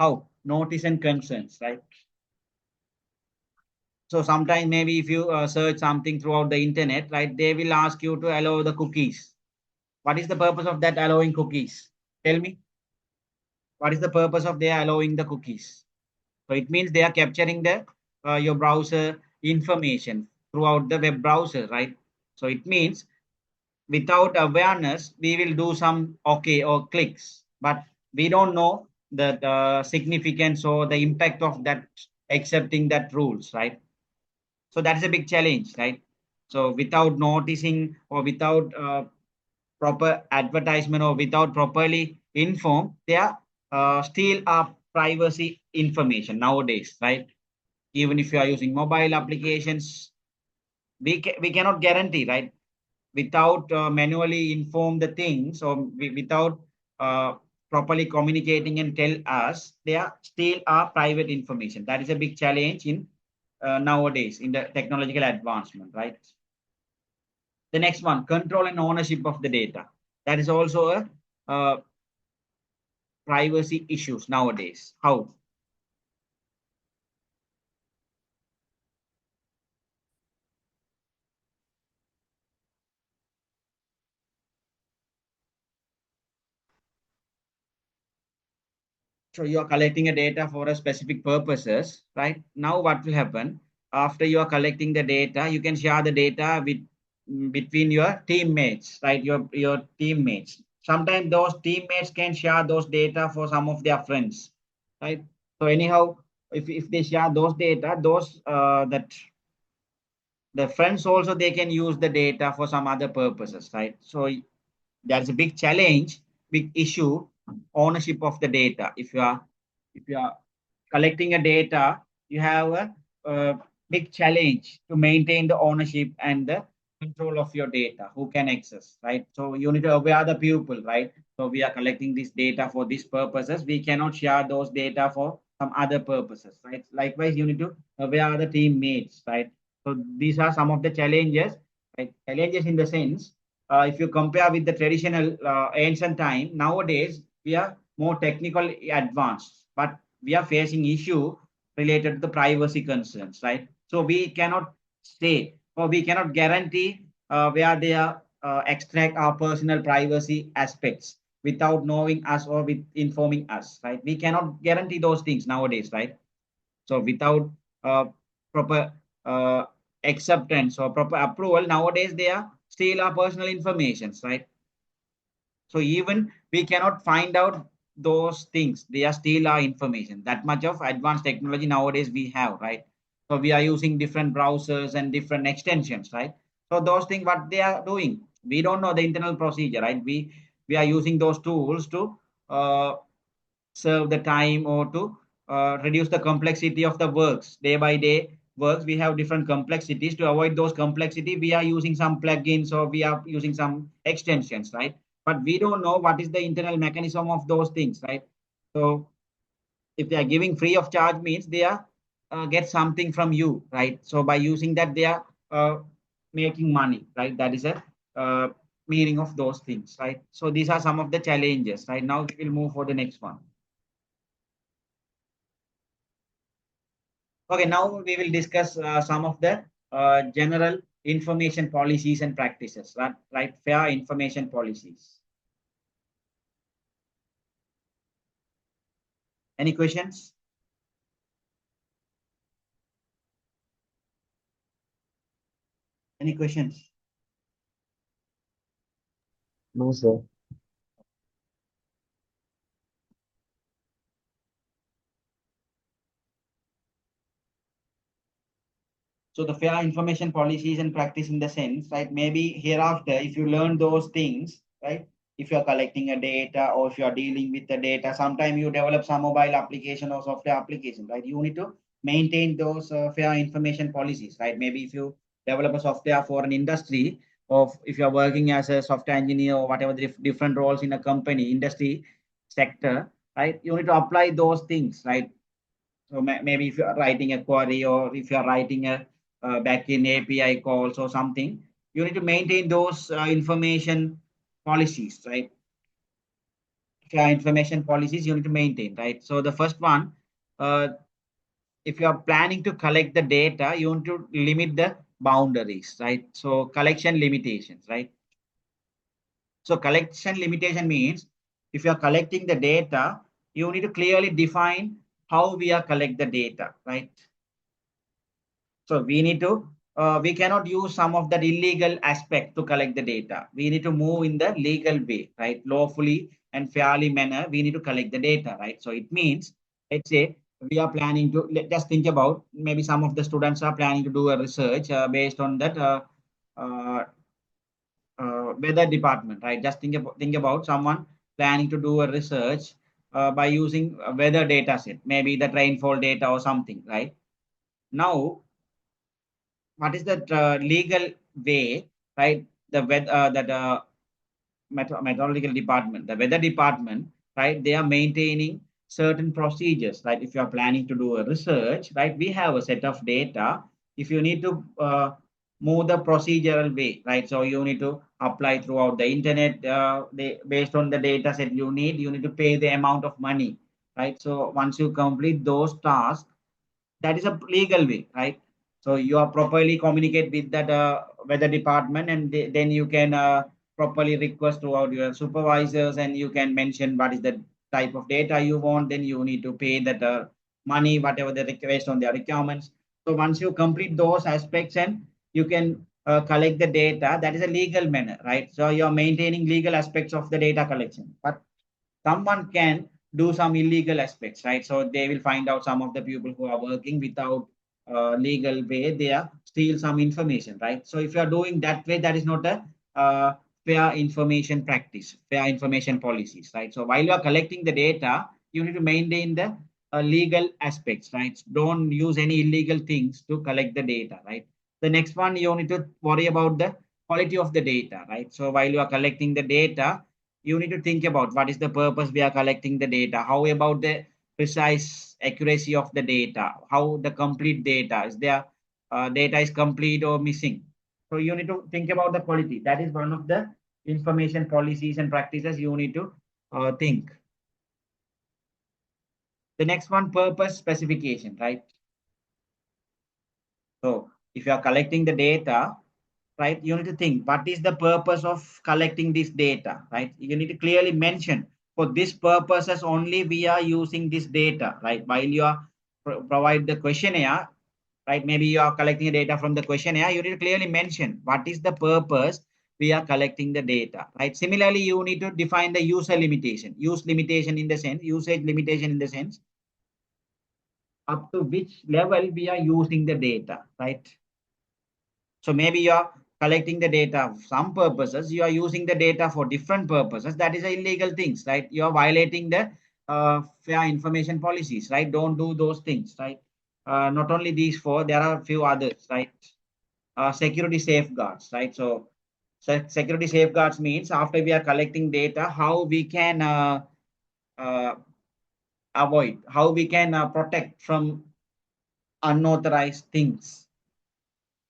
How? Notice and concerns, right? So sometimes maybe if you search something throughout the internet, right, they will ask you to allow the cookies. What is the purpose of that allowing cookies? Tell me, what is the purpose of they allowing the cookies? So it means they are capturing the your browser information throughout the web browser, right? So it means without awareness, we will do some okay or clicks, but we don't know the significance or the impact of that accepting that rules, right? So that is a big challenge, right? So without noticing or without proper advertisement or without properly informed, they are still our privacy information nowadays, right? Even if you are using mobile applications, we cannot guarantee, right? Without manually inform the things or without uh, properly communicating and tell us, they are still our private information. That is a big challenge in nowadays in the technological advancement, right? The next one, control and ownership of the data. That is also a privacy issues nowadays. How? So you are collecting a data for a specific purposes, right? Now what will happen after you are collecting the data? You can share the data with between your teammates, right? Your teammates. Sometimes those teammates can share those data for some of their friends, right? So anyhow, if they share those data, those that the friends also they can use the data for some other purposes, right? So there's a big challenge, big issue, ownership of the data. If you are collecting a data, you have a big challenge to maintain the ownership and the control of your data. Who can access, right? So you need to aware the people, right? So we are collecting this data for these purposes. We cannot share those data for some other purposes, right? Likewise, you need to aware the teammates, right? So these are some of the challenges, right? Challenges in the sense, if you compare with the traditional ancient time, nowadays we are more technically advanced, but we are facing issue related to the privacy concerns, right? So we cannot say or we cannot guarantee where they are extract our personal privacy aspects without knowing us or with informing us, right? We cannot guarantee those things nowadays, right? So without uh, proper uh, acceptance or proper approval, nowadays they are still our personal informations, right? So even we cannot find out those things. They are still our information. That much of advanced technology nowadays we have, right? So we are using different browsers and different extensions, right? So those things, what they are doing, we don't know the internal procedure, right? We are using those tools to uh, serve the time or to reduce the complexity of the works day by day works. We have different complexities. To avoid those complexity, we are using some plugins or we are using some extensions, right? But we don't know what is the internal mechanism of those things, right? So if they are giving free of charge means they are get something from you, right? So by using that they are making money, right? That is a meaning of those things, right? So these are some of the challenges, right? Now we will move for the next one. Okay, now we will discuss some of the general information policies and practices, right? Right, fair information policies. Any questions? Any questions? No, sir. So the fair information policies and practice in the sense, right? Maybe hereafter, if you learn those things, right? If you're collecting a data or if you're dealing with the data, sometime you develop some mobile application or software application, right? You need to maintain those fair information policies, right? Maybe if you develop a software for an industry, or if you're working as a software engineer or whatever the different roles in a company, industry sector, right? You need to apply those things, right? So maybe if you are writing a query or if you are writing a backend API calls or something, you need to maintain those information policies, right? fair information policies you need to maintain, right? So the first one, if you are planning to collect the data, you want to limit the boundaries, right? So collection limitations, right? So collection limitation means if you are collecting the data, you need to clearly define how we are collect the data, right? So we need to, we cannot use some of that illegal aspect to collect the data. We need to move in the legal way, right? Lawfully and fairly manner, we need to collect the data, right? So it means, let's say we are planning to, just think about, maybe some of the students are planning to do a research based on that uh, weather department, right? Just think about someone planning to do a research by using a weather data set, maybe the rainfall data or something, right? Now, what is the legal way, right? The meteorological department, the weather department, right? They are maintaining certain procedures, right? If you are planning to do a research, right? We have a set of data. If you need to move the procedural way, right? So you need to apply throughout the internet. Based on the data set you need to pay the amount of money, right? So once you complete those tasks, that is a legal way, right? So you are properly communicate with that weather department, and then you can properly request throughout your supervisors, and you can mention what is the type of data you want. Then you need to pay that money, whatever the request on their requirements. So once you complete those aspects and you can collect the data, that is a legal manner, right? So you are maintaining legal aspects of the data collection. But someone can do some illegal aspects, right? So they will find out some of the people who are working without legal way, they are steal some information, right? So if you are doing that way, that is not a fair information practice, fair information policies, right? So while you are collecting the data, you need to maintain the legal aspects, right? Don't use any illegal things to collect the data, right? The next one, you need to worry about the quality of the data, right? So while you are collecting the data, you need to think about what is the purpose we are collecting the data, how about the precise accuracy of the data, how the complete data is there, data is complete or missing. So you need to think about the quality. That is one of the information policies and practices you need to think. The next one, purpose specification, right? So if you are collecting the data, right, you need to think what is the purpose of collecting this data, right? You need to clearly mention for this purposes only we are using this data, right? While you are provide the questionnaire, right? Maybe you are collecting data from the questionnaire, you need to clearly mention what is the purpose we are collecting the data, right? Similarly, you need to define the user limitation, use limitation in the sense, usage limitation in the sense, up to which level we are using the data, right? So maybe you are collecting the data for some purposes, you are using the data for different purposes. That is illegal things, right? You are violating the fair information policies, right? Don't do those things, right? Not only these four, there are a few others, right? Security safeguards, right? So security safeguards means after we are collecting data, how we can uh, avoid, how we can protect from unauthorized things.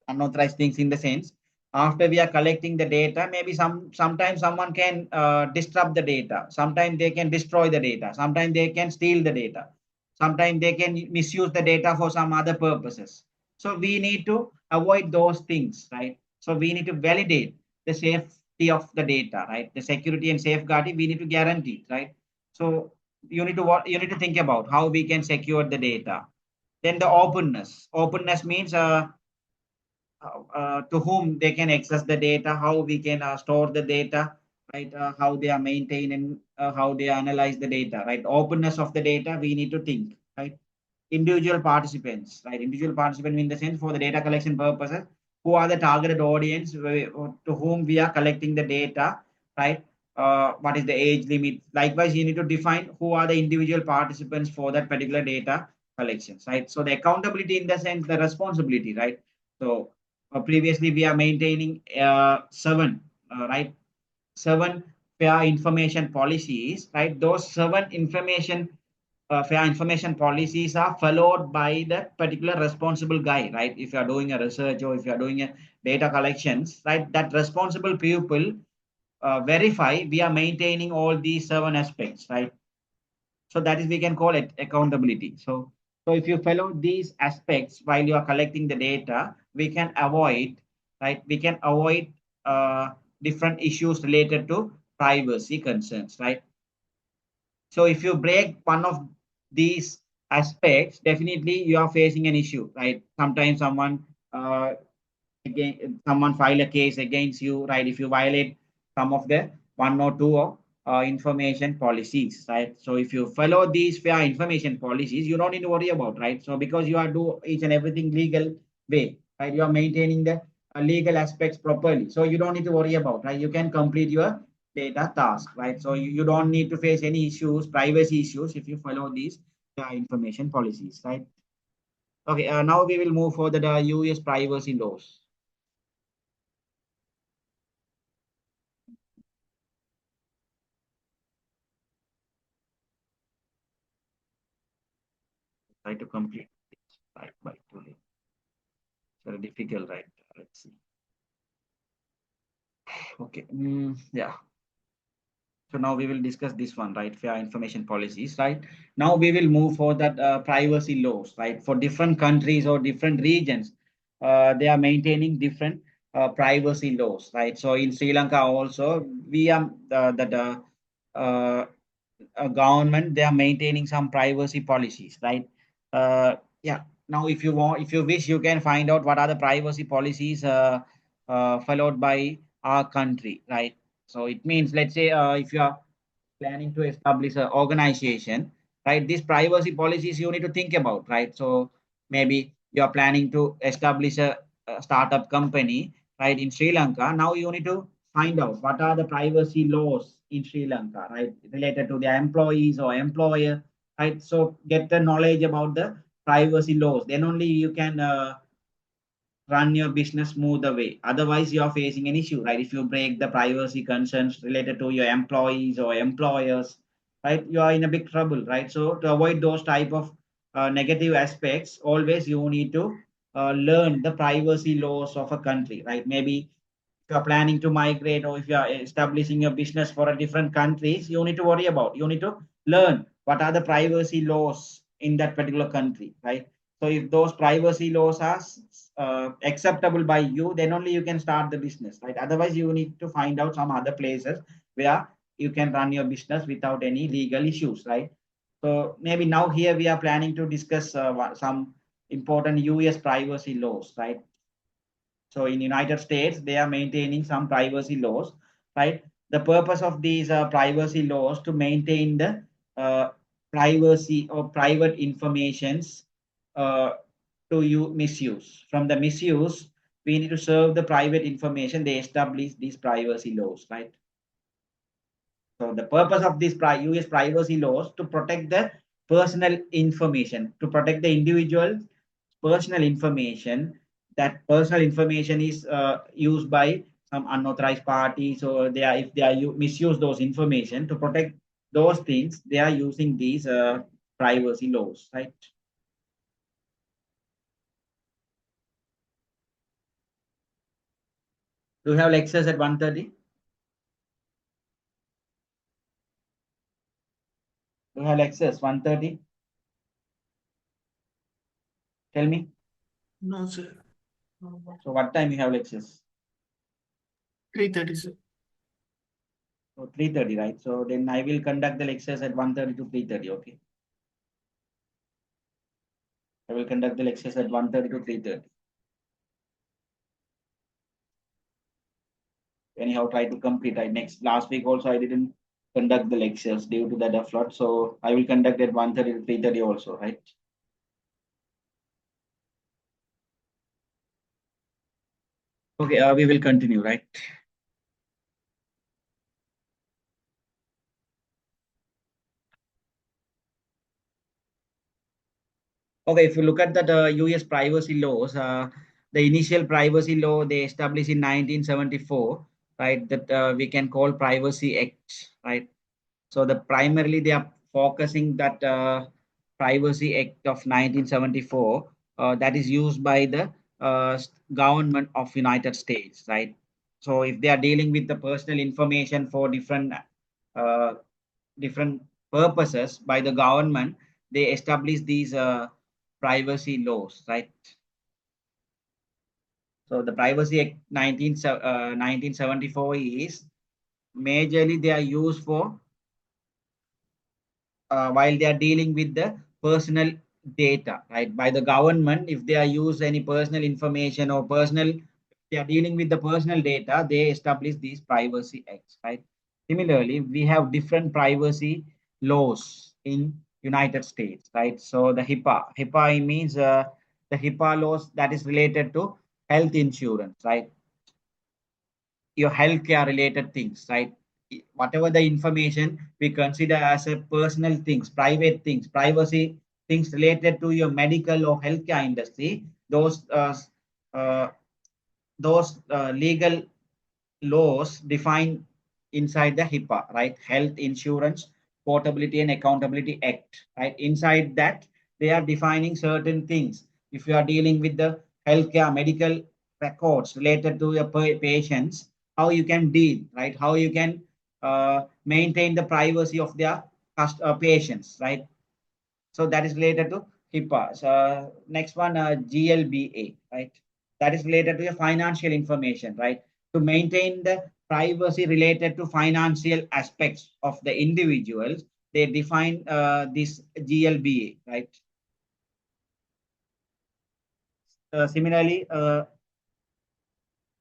Unauthorized things in the sense, after we are collecting the data, maybe sometimes someone can disrupt the data, sometimes they can destroy the data, sometimes they can steal the data, sometimes they can misuse the data for some other purposes. So we need to avoid those things, right? So we need to validate the safety of the data, right? The security and safeguarding we need to guarantee, right? So you need to think about how we can secure the data. Then the openness means to whom they can access the data, how we can store the data, right? How they are maintained and how they analyze the data, right? Openness of the data, we need to think, right? Individual participants, right? Individual participant in the sense for the data collection purposes, who are the targeted audience to whom we are collecting the data, right? What is the age limit? Likewise, you need to define who are the individual participants for that particular data collections, right? So the accountability in the sense, the responsibility, right? So previously we are maintaining seven, right? Seven fair information policies, right? Those seven fair information policies are followed by that particular responsible guy, right? If you are doing a research or if you are doing a data collections, right? That responsible people verify we are maintaining all these 7 aspects, right? So that is we can call it accountability. So if you follow these aspects while you are collecting the data, we can avoid, right? We can avoid different issues related to privacy concerns, right? So if you break one of these aspects, definitely you are facing an issue, right? Sometimes uh, someone file a case against you, right? If you violate some of the one or two information policies, right? So if you follow these fair information policies, you don't need to worry about, right? So because you are do each and everything legal way, right? You are maintaining the legal aspects properly, so you don't need to worry about, right? You can complete your data task, right? So you don't need to face any issues, privacy issues, if you follow these information policies, right? Okay, now we will move for the US privacy laws. Try to complete it right by today. It's very difficult, right? Let's see. Okay. Yeah. So now we will discuss this one, right? Fair information policies, right? Now we will move for that privacy laws, right? For different countries or different regions, they are maintaining different privacy laws, right? So in Sri Lanka also, we are that uh, government, they are maintaining some privacy policies, right? Yeah. Now, if you want, if you wish, you can find out what are the privacy policies followed by our country, right? So it means, let's say, if you are planning to establish an organization, right? These privacy policies you need to think about, right? So maybe you are planning to establish a startup company, right, in Sri Lanka. Now you need to find out what are the privacy laws in Sri Lanka, right, related to their employees or employer, right? So get the knowledge about the privacy laws. Then only you can run your business smoother way. Otherwise, you are facing an issue, right? If you break the privacy concerns related to your employees or employers, right, you are in a big trouble, right? So to avoid those type of negative aspects, always you need to learn the privacy laws of a country, right? Maybe if you are planning to migrate or if you are establishing a business for a different countries, you need to worry about, you need to learn what are the privacy laws in that particular country, right? So if those privacy laws are acceptable by you, then only you can start the business, right? Otherwise, you need to find out some other places where you can run your business without any legal issues, right? So maybe now here we are planning to discuss some important US privacy laws, right? So in United States, they are maintaining some privacy laws, right? The purpose of these privacy laws to maintain the privacy or private informations uh, to you misuse. From the misuse, we need to serve the private information. They establish these privacy laws, right? So the purpose of these US privacy laws to protect the personal information, to protect the individual personal information. That personal information is used by some unauthorized parties, or they are, if they are misuse those information to protect those things, they are using these privacy laws, right? Do you have lectures at 1:30? Do you have lectures 1:30? Tell me. No, sir. So what time you have lectures? 3:30, sir. So 3:30, right? So then I will conduct the lectures at 1:30 to 3:30. Okay. I will conduct the lectures at 1:30 to 3:30. Anyhow, try to complete. I next last week also I didn't conduct the lectures due to the flood. So I will conduct at 1:30 to 3:30 also, right? Okay, we will continue, right? Okay, if you look at the US privacy laws, the initial privacy law they established in 1974, right? That we can call Privacy Act, right? So the primarily they are focusing that Privacy Act of 1974 that is used by the government of United States, right? So if they are dealing with the personal information for uh, different purposes by the government, they establish these privacy laws, right? So the Privacy Act 1974 is majorly they are used for while they are dealing with the personal data, right? By the government, if they are use any personal information or personal, they are dealing with the personal data, they establish these privacy acts, right? Similarly, we have different privacy laws in United States, right? So the HIPAA means the HIPAA laws that is related to health insurance, right? Your healthcare related things, right? Whatever the information we consider as a personal things, private things, privacy things related to your medical or healthcare industry, uh, legal laws defined inside the HIPAA, right? Health Insurance Portability and Accountability Act, right? Inside that, they are defining certain things. If you are dealing with the healthcare, medical records related to your patients, how you can deal, right? How you can maintain the privacy of their patients, right? So that is related to HIPAA. So next one, GLBA, right? That is related to your financial information, right? To maintain the privacy related to financial aspects of the individuals, they define this GLBA, right? Similarly,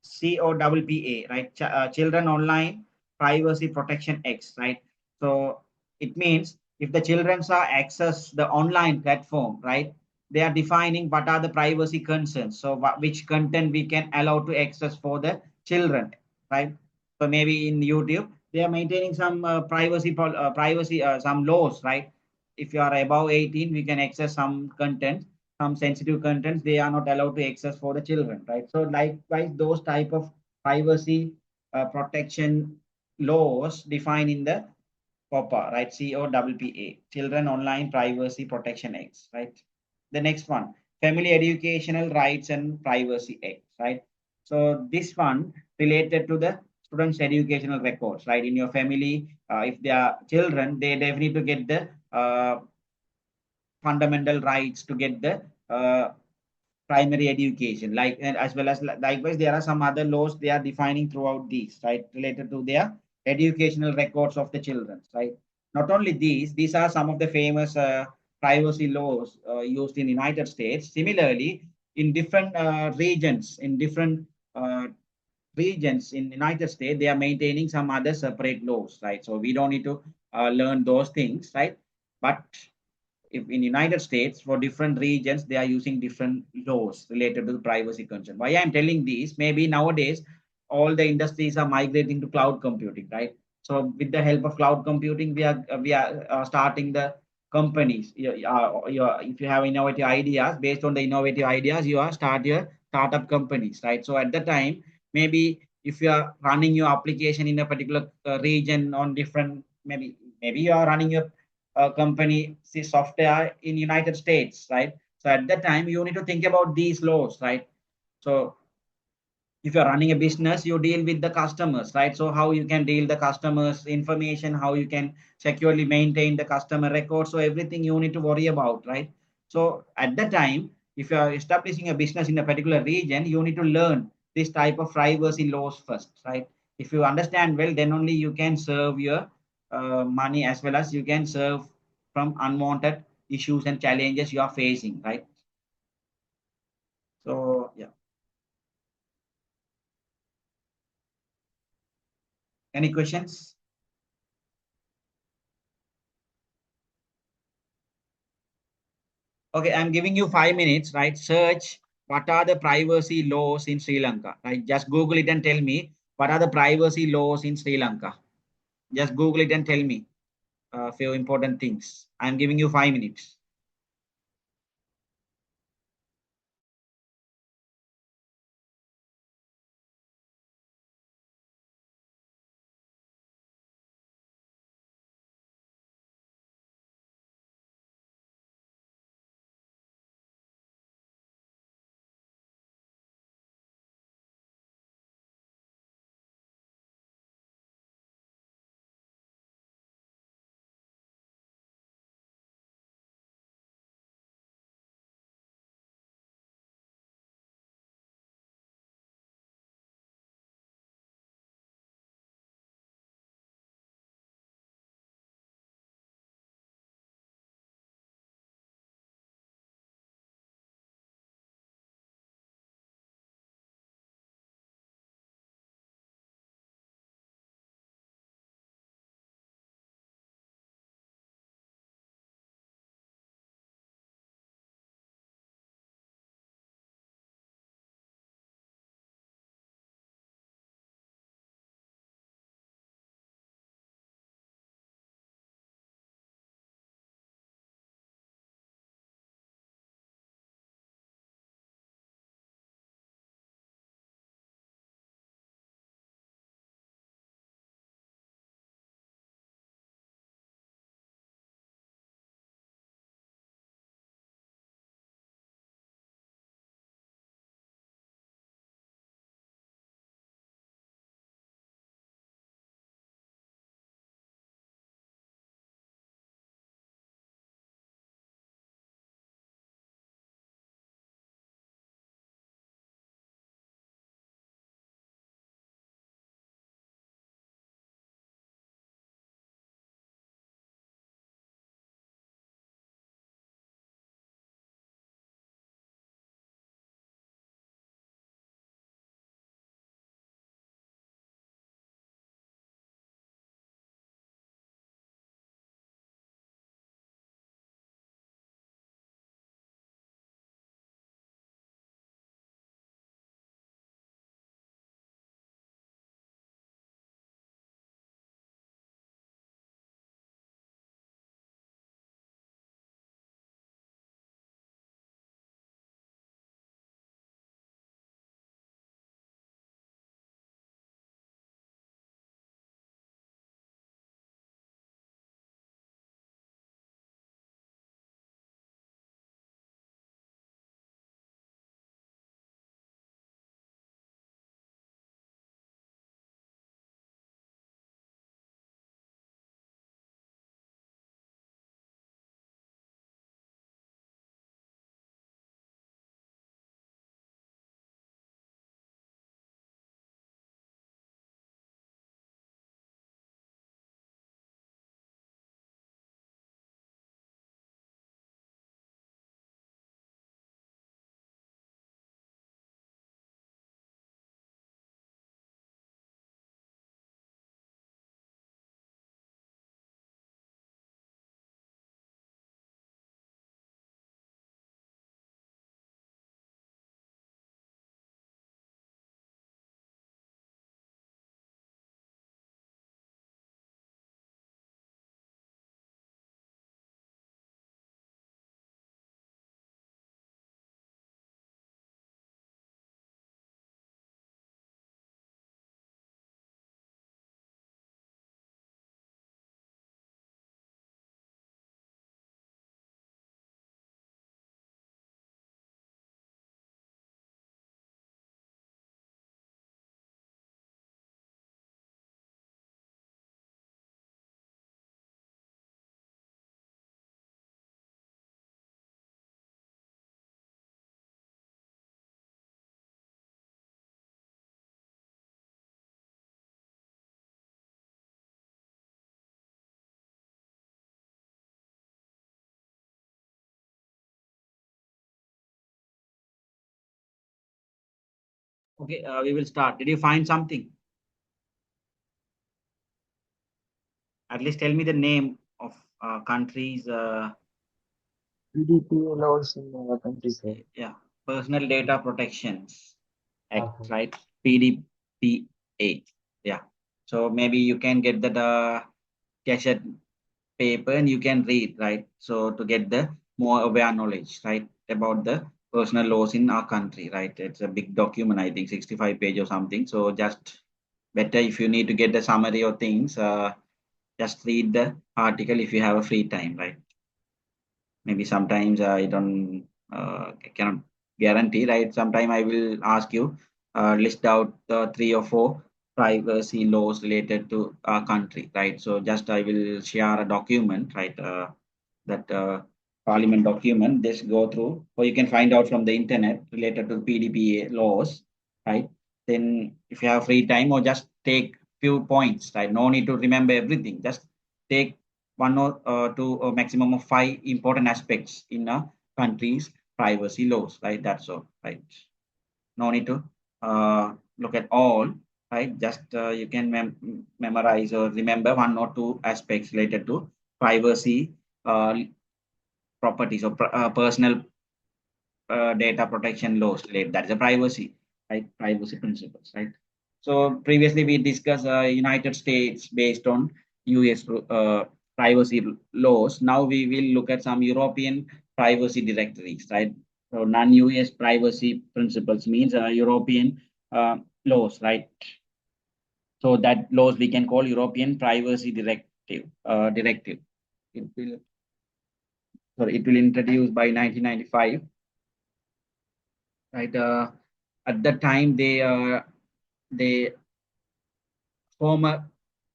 COPPA, right? Children Online Privacy Protection Act, right? So it means if the children are access the online platform, right? They are defining what are the privacy concerns. So which content we can allow to access for the children, right? So maybe in YouTube, they are maintaining some some laws, right? If you are above 18, we can access some content, some sensitive contents they are not allowed to access for the children, right? So likewise, those type of privacy protection laws defined in the COPPA, right? COPPA, Children Online Privacy Protection Act, right? The next one, Family Educational Rights and Privacy Act, right? So this one related to the students' educational records, right? In your family, if they are children, they definitely need to get the fundamental rights to get the primary education, like, and as well as likewise there are some other laws they are defining throughout these, right, related to their educational records of the children, right? Not only these are some of the famous privacy laws used in United States. Similarly, in different uh, regions in United States, they are maintaining some other separate laws, right? So we don't need to learn those things, right? But if in United States, for different regions, they are using different laws related to the privacy concern. Why I'm telling this, maybe nowadays, all the industries are migrating to cloud computing, right? So with the help of cloud computing, we are starting the companies. If you have innovative ideas, based on the innovative ideas, you are start your startup companies, right? So at the time, maybe if you are running your application in a particular region on different, maybe you are running your company see software in United States, right? So at that time, you need to think about these laws, right? So if you're running a business, you deal with the customers, right? So how you can deal the customers information, how you can securely maintain the customer record, so everything you need to worry about, right? So at that time, if you are establishing a business in a particular region, you need to learn this type of privacy laws first, right? If you understand well, then only you can serve your money, as well as you can serve from unwanted issues and challenges you are facing, right? So yeah, any questions? Okay, I'm giving you 5 minutes, right? Search what are the privacy laws in Sri Lanka, right? Just Google it and tell me what are the privacy laws in Sri Lanka. Just Google it and tell me a few important things. I'm giving you 5 minutes. Okay, we will start. Did you find something? At least tell me the name of countries. PDPA laws in our country, sir. Yeah, Personal Data Protections Act, Uh-huh. right? PDPA. Yeah. So maybe you can get that cassette paper and you can read, right? So to get the more aware knowledge, right, about the personal laws in our country, right? It's a big document, I think 65 page or something. So just better if you need to get the summary of things, just read the article if you have a free time, right? Maybe sometimes I don't cannot guarantee, right? Sometime I will ask you list out the 3 or 4 privacy laws related to our country, right? So just I will share a document, right? That parliament document. Just go through, or you can find out from the internet related to PDPA laws, right? Then if you have free time, or just take few points, right? No need to remember everything. Just take 1 or 2 or maximum of 5 important aspects in a country's privacy laws, right? That's all, right? No need to look at all, right? Just you can memorize or remember 1 or 2 aspects related to privacy properties or personal data protection laws. That is a privacy, right? Privacy principles, right? So previously we discussed United States based on US privacy laws. Now we will look at some European privacy directories, right? So non-US privacy principles means European laws, right? So that laws we can call European privacy directive. It will, sorry, it will introduced by 1995, right? At that time they form a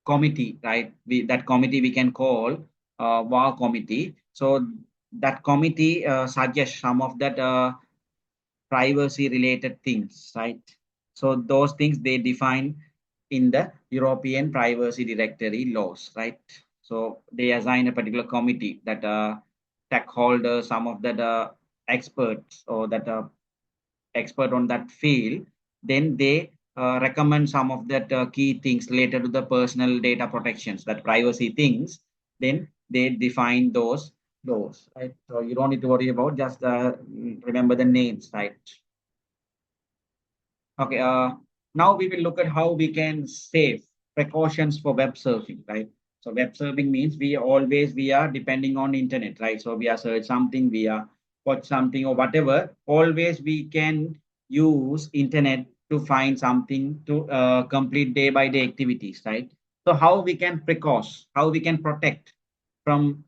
committee, right? That committee we can call war committee. So that committee suggests some of that privacy related things, right? So those things they define in the European privacy directory laws, right? So they assign a particular committee that stakeholders, some of that experts or that expert on that field, then they recommend some of that key things related to the personal data protections, that privacy things. Then they define those, right? So you don't need to worry about, just remember the names, right? Okay. Now we will look at how we can save precautions for web surfing, right? So web surfing means we are depending on internet, right? So we are search something, we are watch something or whatever. Always we can use internet to find something to complete day by day activities, right? So how we can how we can protect from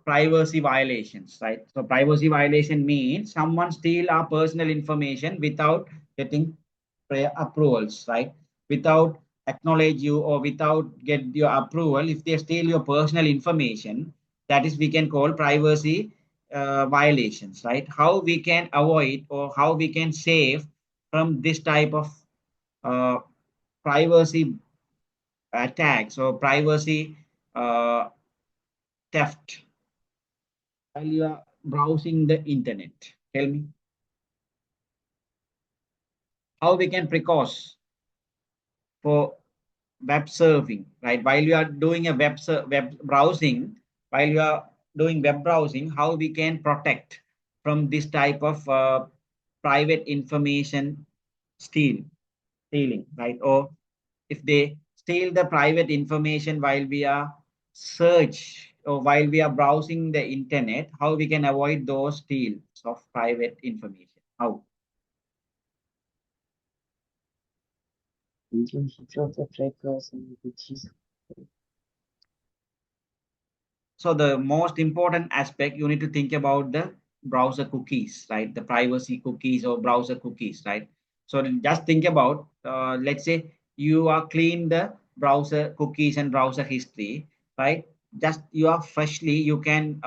privacy violations, right? So privacy violation means someone steal our personal information without getting prior approvals, right? Without acknowledge you or without get your approval, if they steal your personal information, that is we can call privacy violations, right? How we can avoid or how we can save from this type of uh, privacy attacks or privacy uh, theft while you are browsing the internet. Tell me how we can precaution for web surfing, right? While you are doing a web browsing, while you are doing web browsing, how we can protect from this type of private information stealing, right? Or if they steal the private information while we are search or while we are browsing the internet, how we can avoid those steals of private information? How? We can switch off the trackers and which is So the most important aspect you need to think about the browser cookies, right? The privacy cookies or browser cookies, right? So just think about, let's say you are clean the browser cookies and browser history, right? Just you are freshly, you can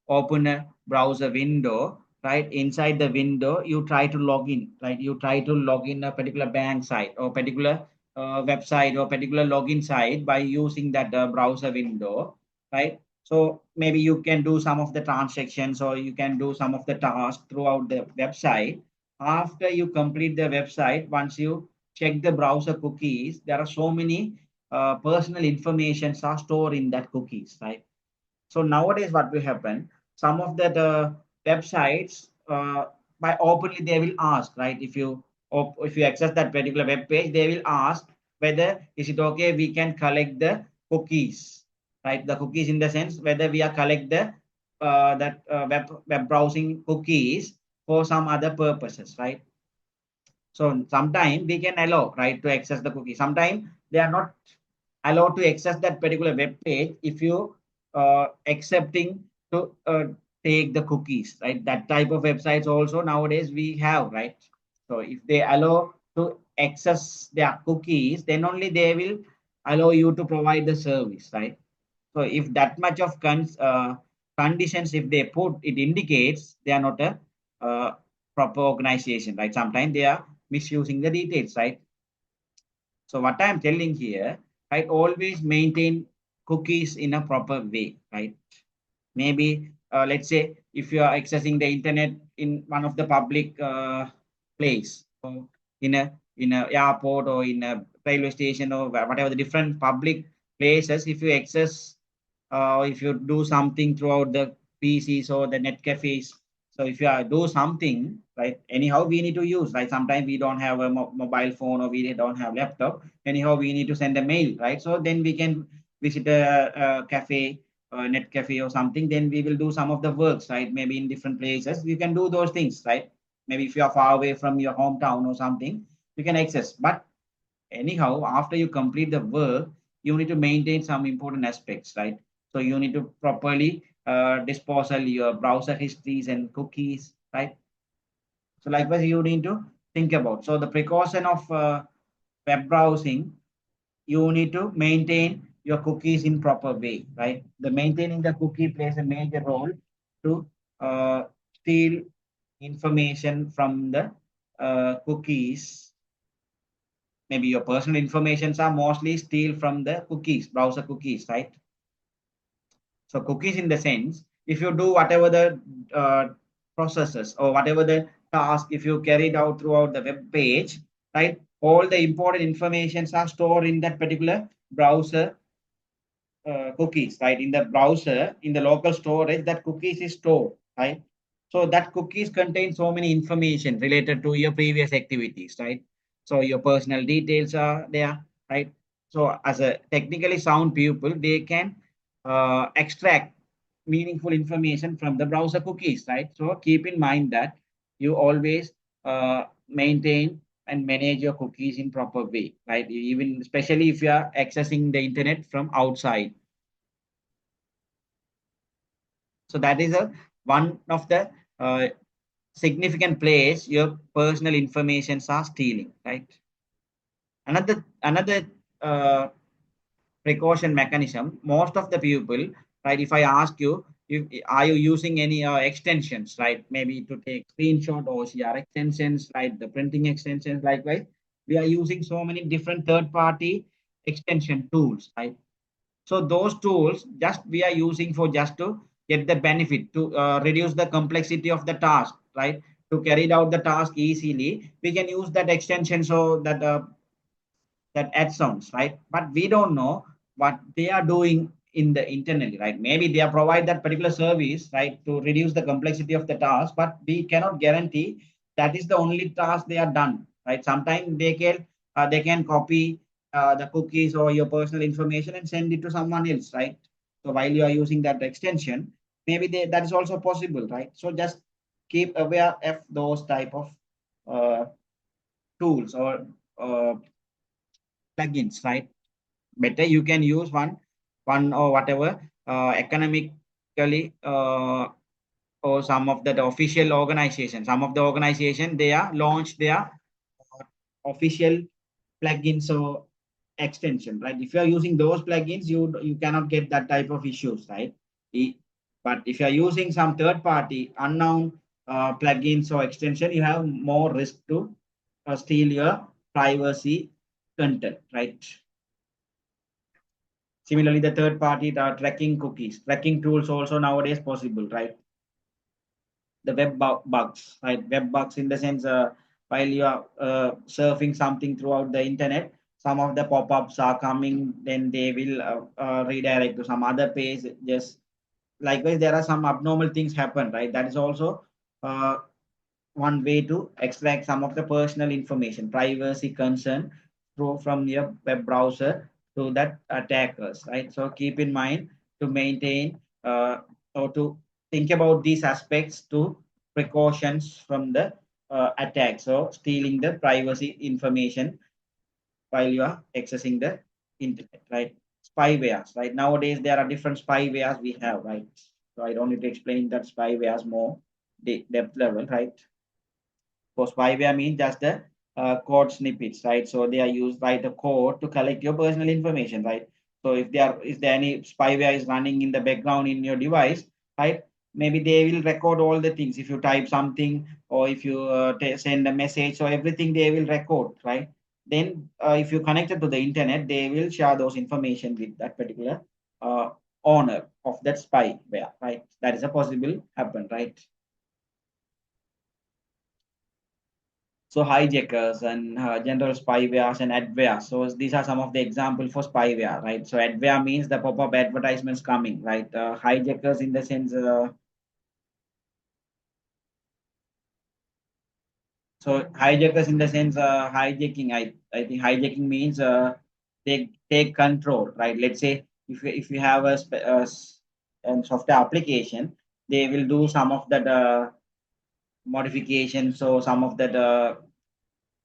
open a browser window, right? Inside the window, you try to log in, right? You try to log in a particular bank site or particular website or particular login site by using that browser window, right? So maybe you can do some of the transactions or you can do some of the tasks throughout the website. after you complete the website, once you check the browser cookies, there are so many personal informations are stored in that cookies, right? So nowadays, what will happen? Some of the websites, by openly they will ask, right? If you access that particular web page, they will ask whether is it okay we can collect the cookies, right? The cookies in the sense whether we are collect the web browsing cookies for some other purposes, right? So sometimes we can allow, right, to access the cookie. Sometimes they are not allowed to access that particular web page if you accepting to take the cookies, right? That type of websites also nowadays we have, right? So if they allow to access their cookies, then only they will allow you to provide the service, right? So if that much of conditions, if they put, it indicates they are not a uh, proper organization, right? Sometimes they are misusing the details, right? So what I'm telling here, right, always maintain cookies in a proper way, right? Maybe let's say if you are accessing the internet in one of the public place, or in a airport or in a railway station or whatever the different public places, if you access if you do something throughout the PCs or the net cafes, so if you do something, right, anyhow we need to use, right? Sometimes we don't have a mobile phone or we don't have laptop. Anyhow, we need to send a mail, right? So then we can visit a cafe, net cafe or something. Then we will do some of the works, right? Maybe in different places you can do those things, right? Maybe if you are far away from your hometown or something, you can access. But anyhow, after you complete the work, you need to maintain some important aspects, right? So you need to properly disposal your browser histories and cookies, right? So likewise, you need to think about. So the precaution of web browsing, you need to maintain your cookies in proper way, right? The maintaining the cookie plays a major role to steal information from the cookies. Maybe your personal informations are mostly steal from the cookies, browser cookies, right? So cookies in the sense, if you do whatever the processes or whatever the task, if you carried out throughout the web page, right? All the important informations are stored in that particular browser cookies, right? In the browser, in the local storage, that cookies is stored, right? So that cookies contain so many information related to your previous activities, right? So your personal details are there, right? So as a technically sound pupil, they can extract meaningful information from the browser cookies, right? So keep in mind that you always maintain and manage your cookies in proper way, right? Even especially if you are accessing the internet from outside. So that is a one of the significant place your personal informations are stealing, right? Another uh, precaution mechanism. Most of the people, right? If I ask you, if are you using any extensions, right? Maybe to take screenshot or OCR extensions, right? The printing extensions, likewise, we are using so many different third-party extension tools, right? So those tools just we are using for just to get the benefit to reduce the complexity of the task, right? To carry out the task easily, we can use that extension so that that add-ons, right? But we don't know what they are doing in the internally, right? Maybe they are provide that particular service, right, to reduce the complexity of the task, but we cannot guarantee that is the only task they are done, right? Sometimes they can copy the cookies or your personal information and send it to someone else, right? So while you are using that extension, maybe that is also possible, right? So just keep aware of those type of uh, tools or uh, plugins, right? Better you can use one or whatever economically or some of the official organization. Some of the organization they are launched their official plugins or extension, right? If you are using those plugins, you cannot get that type of issues, right? But if you are using some third party unknown plugins or extension, you have more risk to steal your privacy content, right? Similarly, the third party tracking cookies, tracking tools also nowadays possible, right? the bugs, right? Web bugs in the sense, while you are surfing something throughout the internet, some of the pop-ups are coming, then they will redirect to some other page. Just likewise, there are some abnormal things happen, right? That is also uh, one way to extract some of the personal information, privacy concern through from your web browser to that attackers, right? So keep in mind to maintain or to think about these aspects to precautions from the attack. So stealing the privacy information while you are accessing the internet, right? Spywares, right? Nowadays there are different spywares we have, right? So I don't need to explain that spywares more depth level, right? For spyware means just the code snippets, right? So they are used write a code to collect your personal information, right? So if there any spyware is running in the background in your device, right? Maybe they will record all the things. If you type something or if you send a message, so everything they will record, right? Then if you connected to the internet, they will share those information with that particular uh, owner of that spyware, right? That is a possible happen, right? So hijackers and general spywares and adware. So these are some of the examples for spyware, right? So adware means the pop-up advertisements coming, right? Hijackers in the sense, so hijackers in the sense hijacking. I think hijacking means take control, right? Let's say if you have a software application, they will do some of that modifications. So some of that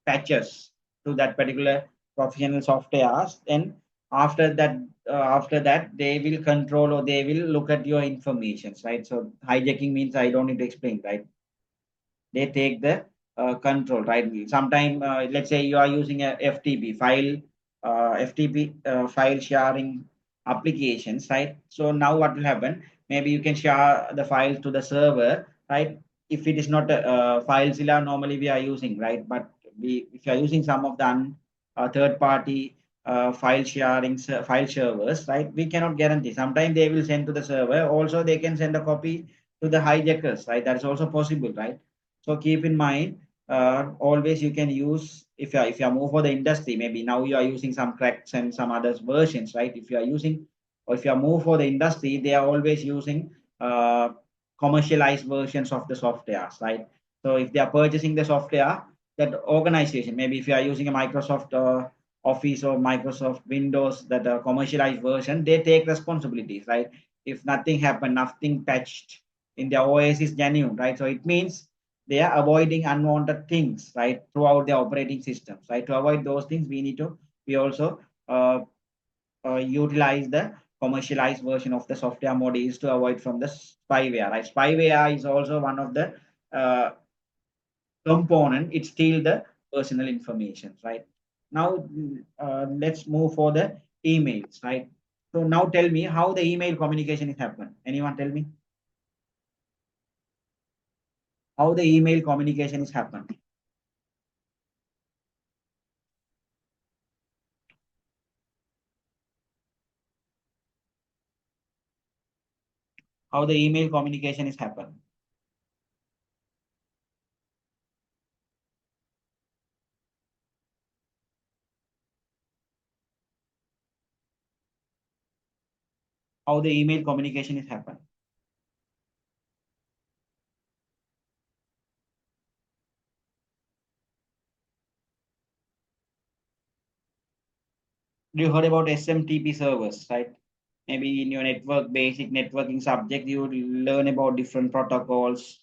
patches to that particular professional softwares, and after that they will control or they will look at your information, right? So hijacking means I don't need to explain, right? They take the control, right? Sometime let's say you are using a ftp file, file sharing applications, right? So now what will happen, maybe you can share the file to the server, right? If it is not filezilla normally we are using, right? But if you are using some of the third party file servers, right? We cannot guarantee, sometimes they will send to the server, also they can send a copy to the hijackers, right? That is also possible, right? So keep in mind, always you can use, if you are more for the industry, maybe now you are using some cracks and some others versions, right? If you are using, or if you are more for the industry, they are always using commercialized versions of the softwares, right? So if they are purchasing the software, that organization, maybe if you are using a Microsoft Office or Microsoft Windows, that commercialized version, they take responsibilities, right? If nothing happened, nothing patched in their OS is genuine, right? So it means they are avoiding unwanted things, right, throughout the operating systems, right? To avoid those things, we also uh, utilize the commercialized version of the software modules to avoid from the spyware, right? Spyware is also one of the uh, component. It steal the personal information, right? Now let's move for the emails, right? So now tell me how the email communication is happen. Anyone tell me how the email communication is happen? How the email communication is happen? How the email communication is happen? You heard about SMTP servers, right? Maybe in your network, basic networking subject, you learn about different protocols,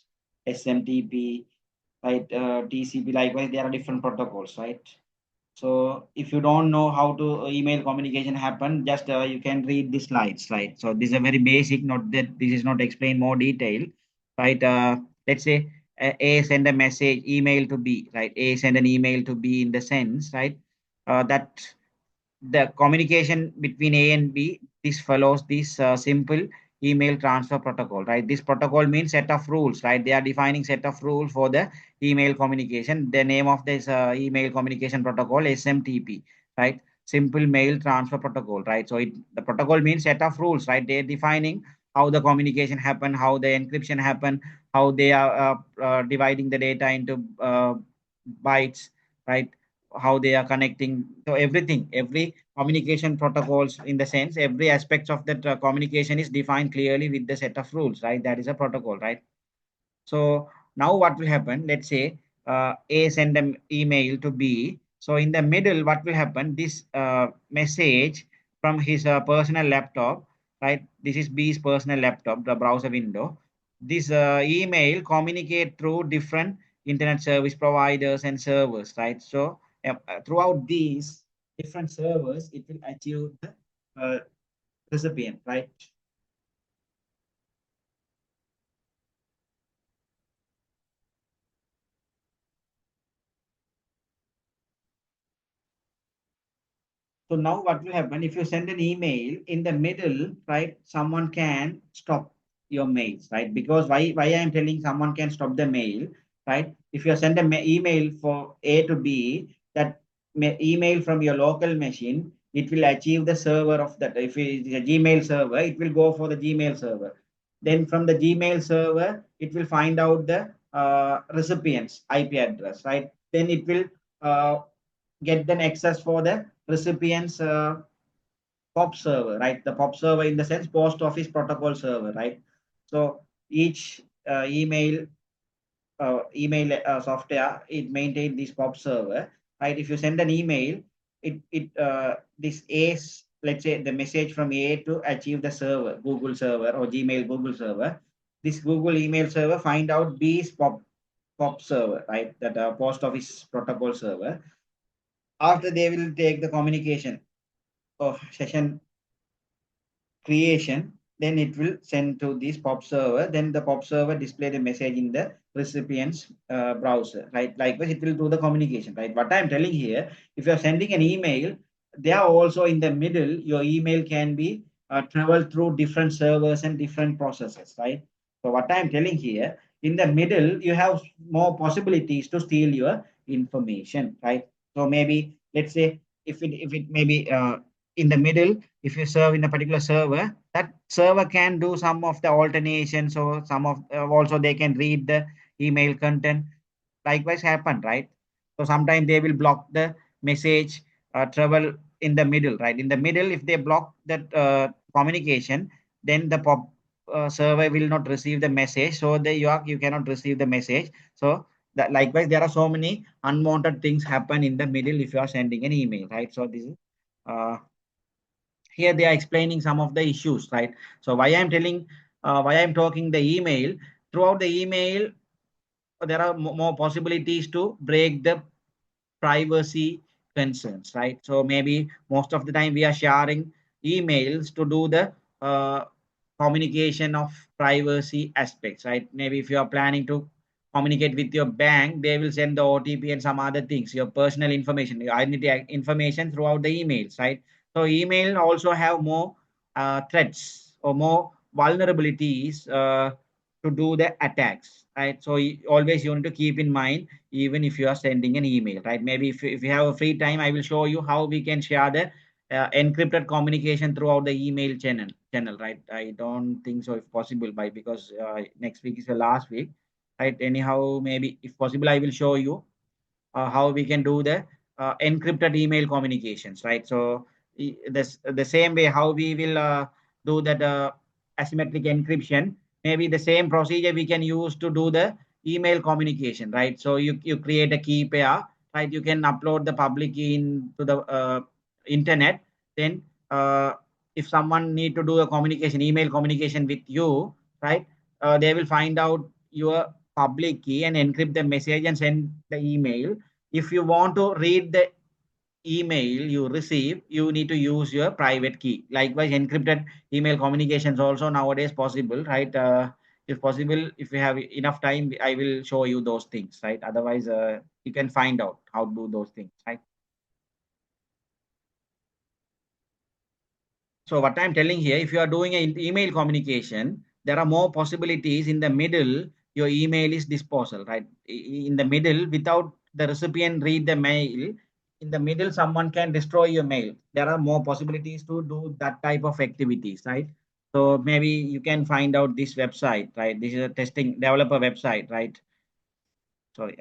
SMTP, right? TCP, likewise, there are different protocols, right? So if you don't know how to email communication happen, just you can read the slides, right? So this is a very basic, not that this is not explained more detail, right? Let's say A send a message, email to B, right? A send an email to B in the sense, right? That the communication between A and B, this follows this simple email transfer protocol, right? This protocol means set of rules, right? They are defining set of rules for the email communication. The name of this email communication protocol, SMTP, right? Simple mail transfer protocol, right? So the protocol means set of rules, right? They're defining how the communication happen, how the encryption happen, how they are dividing the data into bytes, right? How they are connecting. So everything, every communication protocols, in the sense, every aspects of that communication is defined clearly with the set of rules, right? That is a protocol, right? So now what will happen? Let's say A send an email to B. So in the middle, what will happen? This message from his personal laptop, right? This is B's personal laptop, the browser window. This email communicate through different internet service providers and servers, right? So throughout these different servers, it will achieve the recipient, right? So now what will happen if you send an email in the middle, right? Someone can stop your mails, right? Because why I am telling someone can stop the mail, right? If you send an email for A to B, that email from your local machine, it will achieve the server of that. If it is a Gmail server, it will go for the Gmail server. Then from the Gmail server, it will find out the recipient's IP address, right? Then it will get the access for the recipient's POP server, right? The POP server in the sense post office protocol server, right? So each email software, it maintains this POP server, right? If you send an email, this A's, let's say the message from A to achieve the server, Google server or Gmail Google server, this Google email server find out B's POP server, right? That post office protocol server. After they will take the communication of session creation, then it will send to this POP server. Then the POP server display the message in the recipient's browser, right? Likewise, it will do the communication, right? What I'm telling here, if you're sending an email, they are also in the middle. Your email can be travel through different servers and different processes, right? So what I'm telling here, in the middle, you have more possibilities to steal your information, right? So maybe let's say if it maybe in the middle, if you serve in a particular server, that server can do some of the alternations, or some of also they can read the email content. Likewise happen, right? So sometimes they will block the message travel in the middle, right? In the middle, if they block that communication, then the pop server will not receive the message, so you cannot receive the message. So that likewise there are so many unwanted things happen in the middle if you are sending an email, right? So this is uh, here they are explaining some of the issues, right? So why I'm telling, why I'm talking the email, throughout the email, there are more possibilities to break the privacy concerns, right? So maybe most of the time we are sharing emails to do the communication of privacy aspects, right? Maybe if you are planning to communicate with your bank, they will send the OTP and some other things, your personal information, your identity information throughout the emails, right? So email also have more threats or more vulnerabilities to do the attacks, right? So always you need to keep in mind, even if you are sending an email, right? Maybe if you have a free time, I will show you how we can share the encrypted communication throughout the email channel, right? I don't think so if possible, by because next week is the last week, right? Anyhow, maybe if possible, I will show you how we can do the encrypted email communications, right? So this the same way how we will do that asymmetric encryption, maybe the same procedure we can use to do the email communication, right? So you create a key pair, right? You can upload the public key into the internet. Then if someone need to do a communication, email communication with you, right? They will find out your public key and encrypt the message and send the email. If you want to read the email you receive, you need to use your private key. Likewise, encrypted email communications also nowadays possible, right? If possible, if you have enough time, I will show you those things, right? Otherwise, you can find out how to do those things, right? So what I'm telling here, if you are doing an email communication, there are more possibilities in the middle. Your email is disposal, right? In the middle, without the recipient read the mail, in the middle, someone can destroy your mail. There are more possibilities to do that type of activities, right? So maybe you can find out this website, right? This is a testing developer website, right? Sorry,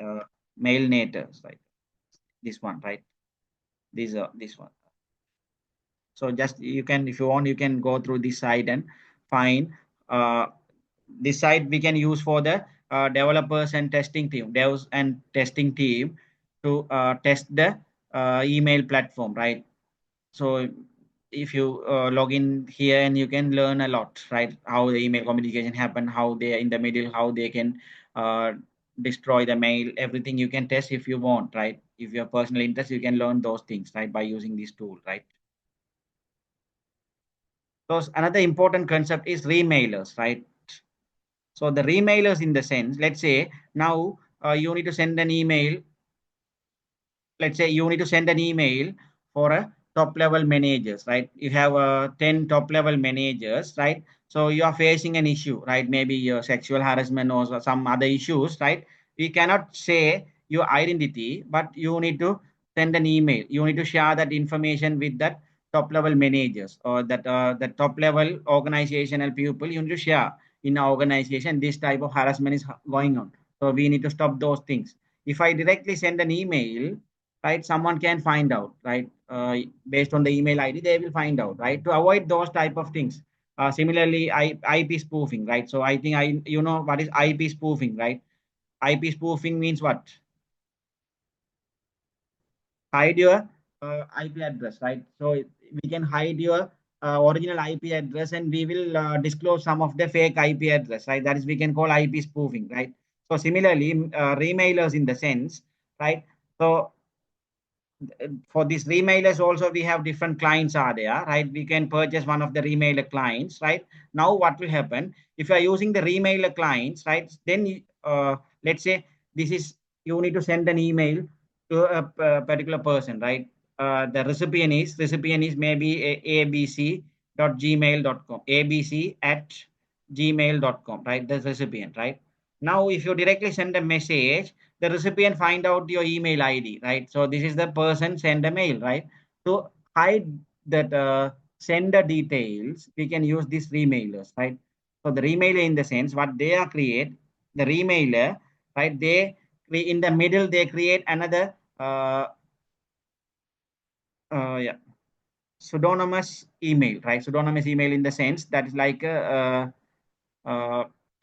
Mailnator, right? This one, right? This one. So just you can, if you want, you can go through this site and find this site we can use for the developers and testing team, devs and testing team to test the email platform, right? So if you log in here and you can learn a lot, right? How the email communication happen, how they are in the middle, how they can uh, destroy the mail, everything you can test if you want, right? If you have personal interest, you can learn those things, right? By using this tool, right? So another important concept is remailers, right? So the remailers in the sense, let's say now you need to send an email. Let's say you need to send an email for a top level managers, right? You have 10 top level managers, right? So you are facing an issue, right? Maybe your sexual harassment or some other issues, right? We cannot say your identity, but you need to send an email. You need to share that information with that top level managers or that the top level organizational people. You need to share in our organization this type of harassment is going on. So we need to stop those things. If I directly send an email, right, someone can find out, right, based on the email ID they will find out, right, to avoid those type of things. Similarly, IP spoofing, right? So I think you know what is IP spoofing, right? IP spoofing means what? Hide your IP address, right? So we can hide your original IP address and we will disclose some of the fake IP address, right? That is we can call IP spoofing, right? So similarly, remailers in the sense, right? So for these remailers also we have different clients are there, right? We can purchase one of the remailer clients, right? Now what will happen if you are using the remailer clients, right? Then let's say this is, you need to send an email to a particular person, right? The recipient is maybe abc.gmail.com, abc@gmail.com, right? The recipient, right? Now if you directly send a message, the recipient find out your email ID, right? So this is the person send a mail, right? To hide that sender details, we can use these remailers, right? So the remailer in the sense what they are create, the remailer, right? In the middle they create another yeah, pseudonymous email, right? Pseudonymous email in the sense that is like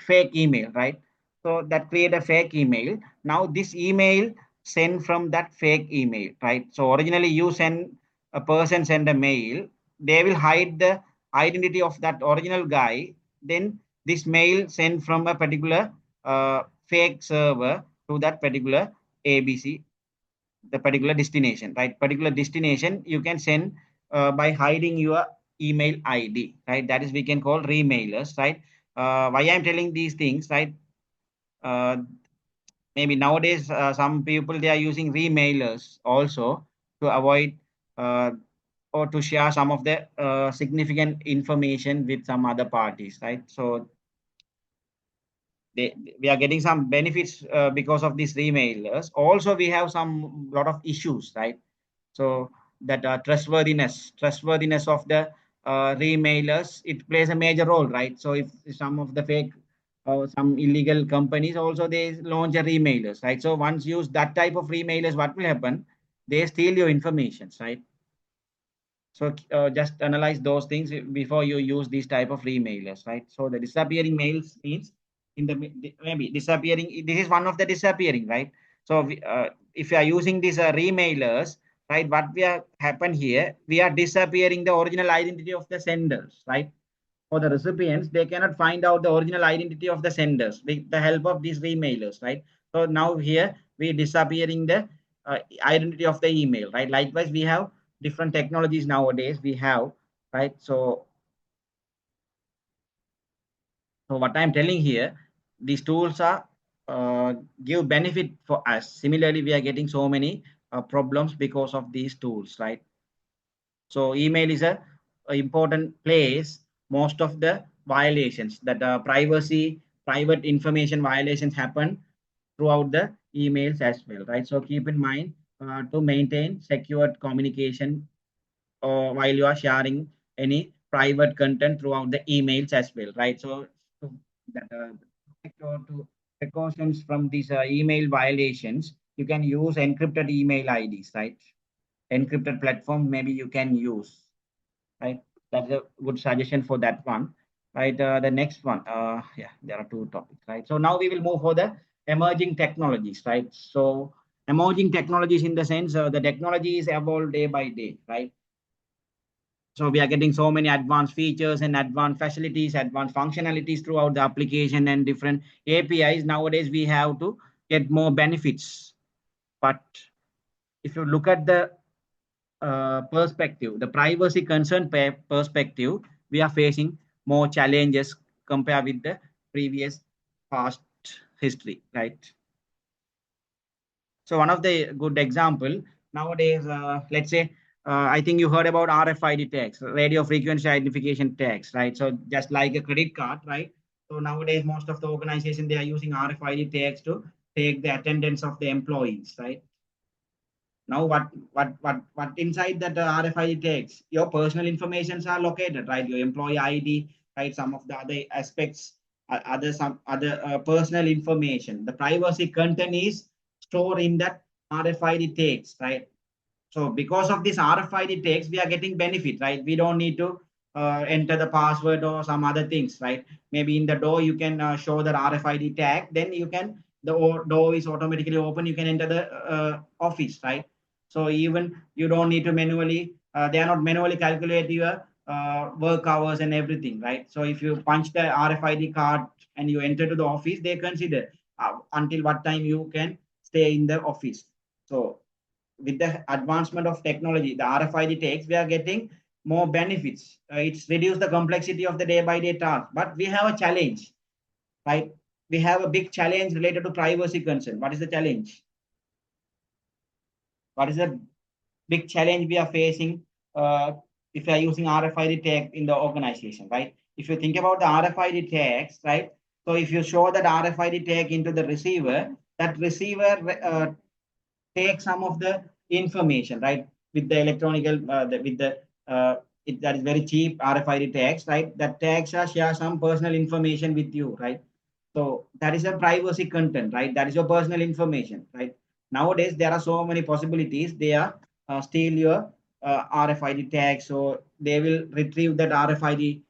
fake email, right? So that create a fake email. Now this email send from that fake email, right? So originally you send a person send a mail, they will hide the identity of that original guy. Then this mail send from a particular fake server to that particular ABC, the particular destination, right? Particular destination you can send by hiding your email ID, right? That is we can call remailers, right? Why I'm telling these things, right? Uh, Maybe nowadays some people they are using remailers also to avoid uh, or to share some of the significant information with some other parties, right? So we are getting some benefits because of these remailers. Also, we have some lot of issues, right? So that trustworthiness of the remailers, it plays a major role, right? So if some of the fake or some illegal companies also they launch a remailers, right? So once use that type of remailers, what will happen? They steal your information, right? So just analyze those things before you use these type of remailers, right? So the disappearing mails means in the maybe disappearing. This is one of the disappearing, right? So if you are using these remailers, right? What we are happen here? We are disappearing the original identity of the senders, right? For the recipients, they cannot find out the original identity of the senders with the help of these remailers, right? So now here we disappearing the identity of the email, right? Likewise, we have different technologies nowadays. We have, right? So what I'm telling here, these tools are give benefit for us. Similarly, we are getting so many problems because of these tools, right? So email is a important place. Most of the violations that private information violations happen throughout the emails as well, right? So keep in mind to maintain secured communication while you are sharing any private content throughout the emails as well, right? So to that to precautions from these email violations, you can use encrypted email IDs, right? Encrypted platform maybe you can use, right? That's a good suggestion for that one, right? The next one, yeah, there are two topics, right? So now we will move for the emerging technologies, right? So emerging technologies in the sense the technology is evolved day by day, right? So we are getting so many advanced features and advanced facilities, advanced functionalities throughout the application and different APIs. Nowadays, we have to get more benefits. But if you look at the perspective, the privacy concern perspective, we are facing more challenges compared with the previous past history, right? So one of the good example nowadays, let's say, I think you heard about RFID tags, radio frequency identification tags, right? So just like a credit card, right? So nowadays, most of the organization, they are using RFID tags to take the attendance of the employees, right? Now, what inside that RFID tags, your personal informations are located, right? Your employee ID, right? Some of the other aspects, some other personal information. The privacy content is stored in that RFID tags, right? So because of this RFID tags, we are getting benefit, right? We don't need to enter the password or some other things, right? Maybe in the door you can show that RFID tag, then you can the door is automatically open. You can enter the office, right? So even you don't need to manually. They are not manually calculate your work hours and everything, right? So if you punch the RFID card and you enter to the office, they consider until what time you can stay in the office. So with the advancement of technology, the RFID tags, we are getting more benefits. It's reduced the complexity of the day-by-day task, but we have a challenge, right? We have a big challenge related to privacy concern. What is the challenge? What is the big challenge we are facing if you are using RFID tag in the organization, right? If you think about the RFID tags, right? So if you show that RFID tag into the receiver, that receiver take some of the information, right? With the electronic, that is very cheap RFID tags, right? That tags are share some personal information with you, right? So that is a privacy content, right? That is your personal information, right? Nowadays, there are so many possibilities. They are steal your RFID tags, so they will retrieve that RFID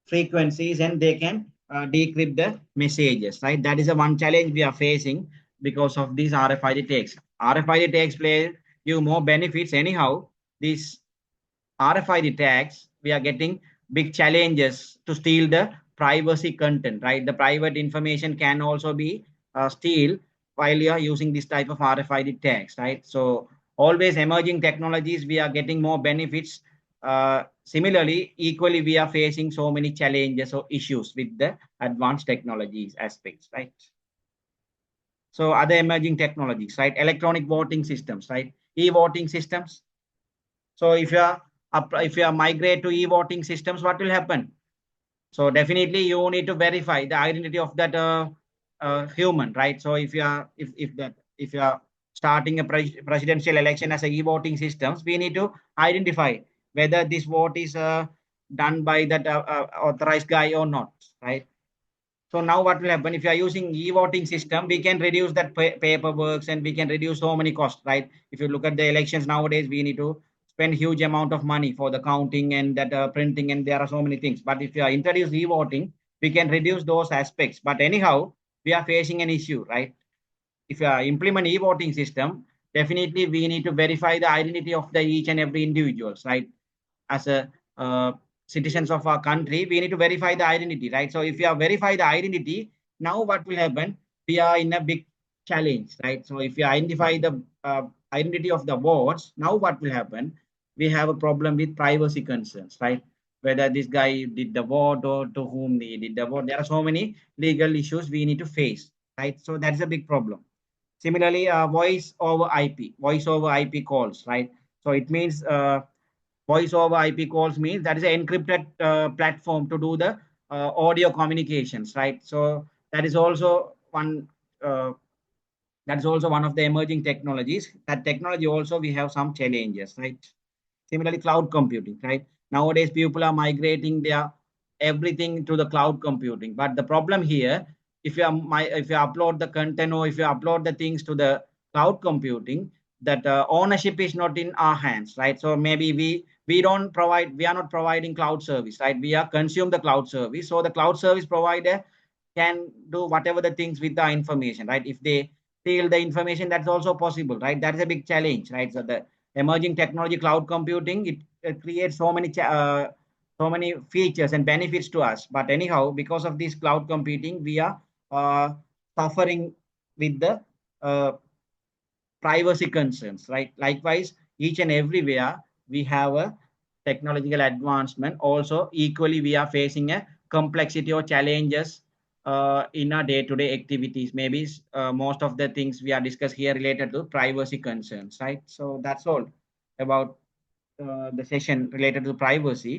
frequencies and they can decrypt the messages, right? That is the one challenge we are facing because of these RFID tags. RFID tags play you more benefits anyhow. These RFID tags, we are getting big challenges to steal the privacy content, right? The private information can also be steal while you are using this type of RFID tags, right? So always emerging technologies, we are getting more benefits. Similarly, equally, we are facing so many challenges or issues with the advanced technologies aspects, right? So other emerging technologies, right? Electronic voting systems, right? E-voting systems. So if you are migrate to e-voting systems, what will happen? So definitely you need to verify the identity of that human, right? So if you are starting a presidential election as a e-voting systems, we need to identify whether this vote is done by that authorized guy or not, right? So now what will happen if you are using e-voting system, we can reduce that paperwork and we can reduce so many costs, right? If you look at the elections nowadays, we need to spend huge amount of money for the counting and that printing, and there are so many things. But if you introduce e-voting, we can reduce those aspects. But anyhow, we are facing an issue, right? If you implement e-voting system, definitely we need to verify the identity of the each and every individuals, right? As a citizens of our country, we need to verify the identity, right? So if you have verified the identity, now what will happen? We are in a big challenge, right? So if you identify the identity of the votes, now what will happen? We have a problem with privacy concerns, right? Whether this guy did the vote or to whom he did the vote. There are so many legal issues we need to face, right? So that's a big problem. Similarly, voice over IP calls, right? So it means voice over IP calls means that is an encrypted platform to do the audio communications, right? So that is also one. That is also one of the emerging technologies. That technology also we have some challenges, right? Similarly, cloud computing, right? nowadays people are migrating their everything to the cloud computing. But the problem here, if you upload the content or if you upload the things to the cloud computing, that ownership is not in our hands, right? So maybe we are not providing cloud service, right? We are consume the cloud service. So the cloud service provider can do whatever the things with the information, right? If they steal the information, that's also possible, right? That's a big challenge, right? So the emerging technology, cloud computing, it creates so many features and benefits to us. But anyhow, because of this cloud computing, we are suffering with the privacy concerns, right? Likewise, each and everywhere we have a technological advancement. Also, equally, we are facing a complexity or challenges in our day-to-day activities. Maybe most of the things we are discussed here related to privacy concerns, right? So that's all about the session related to privacy.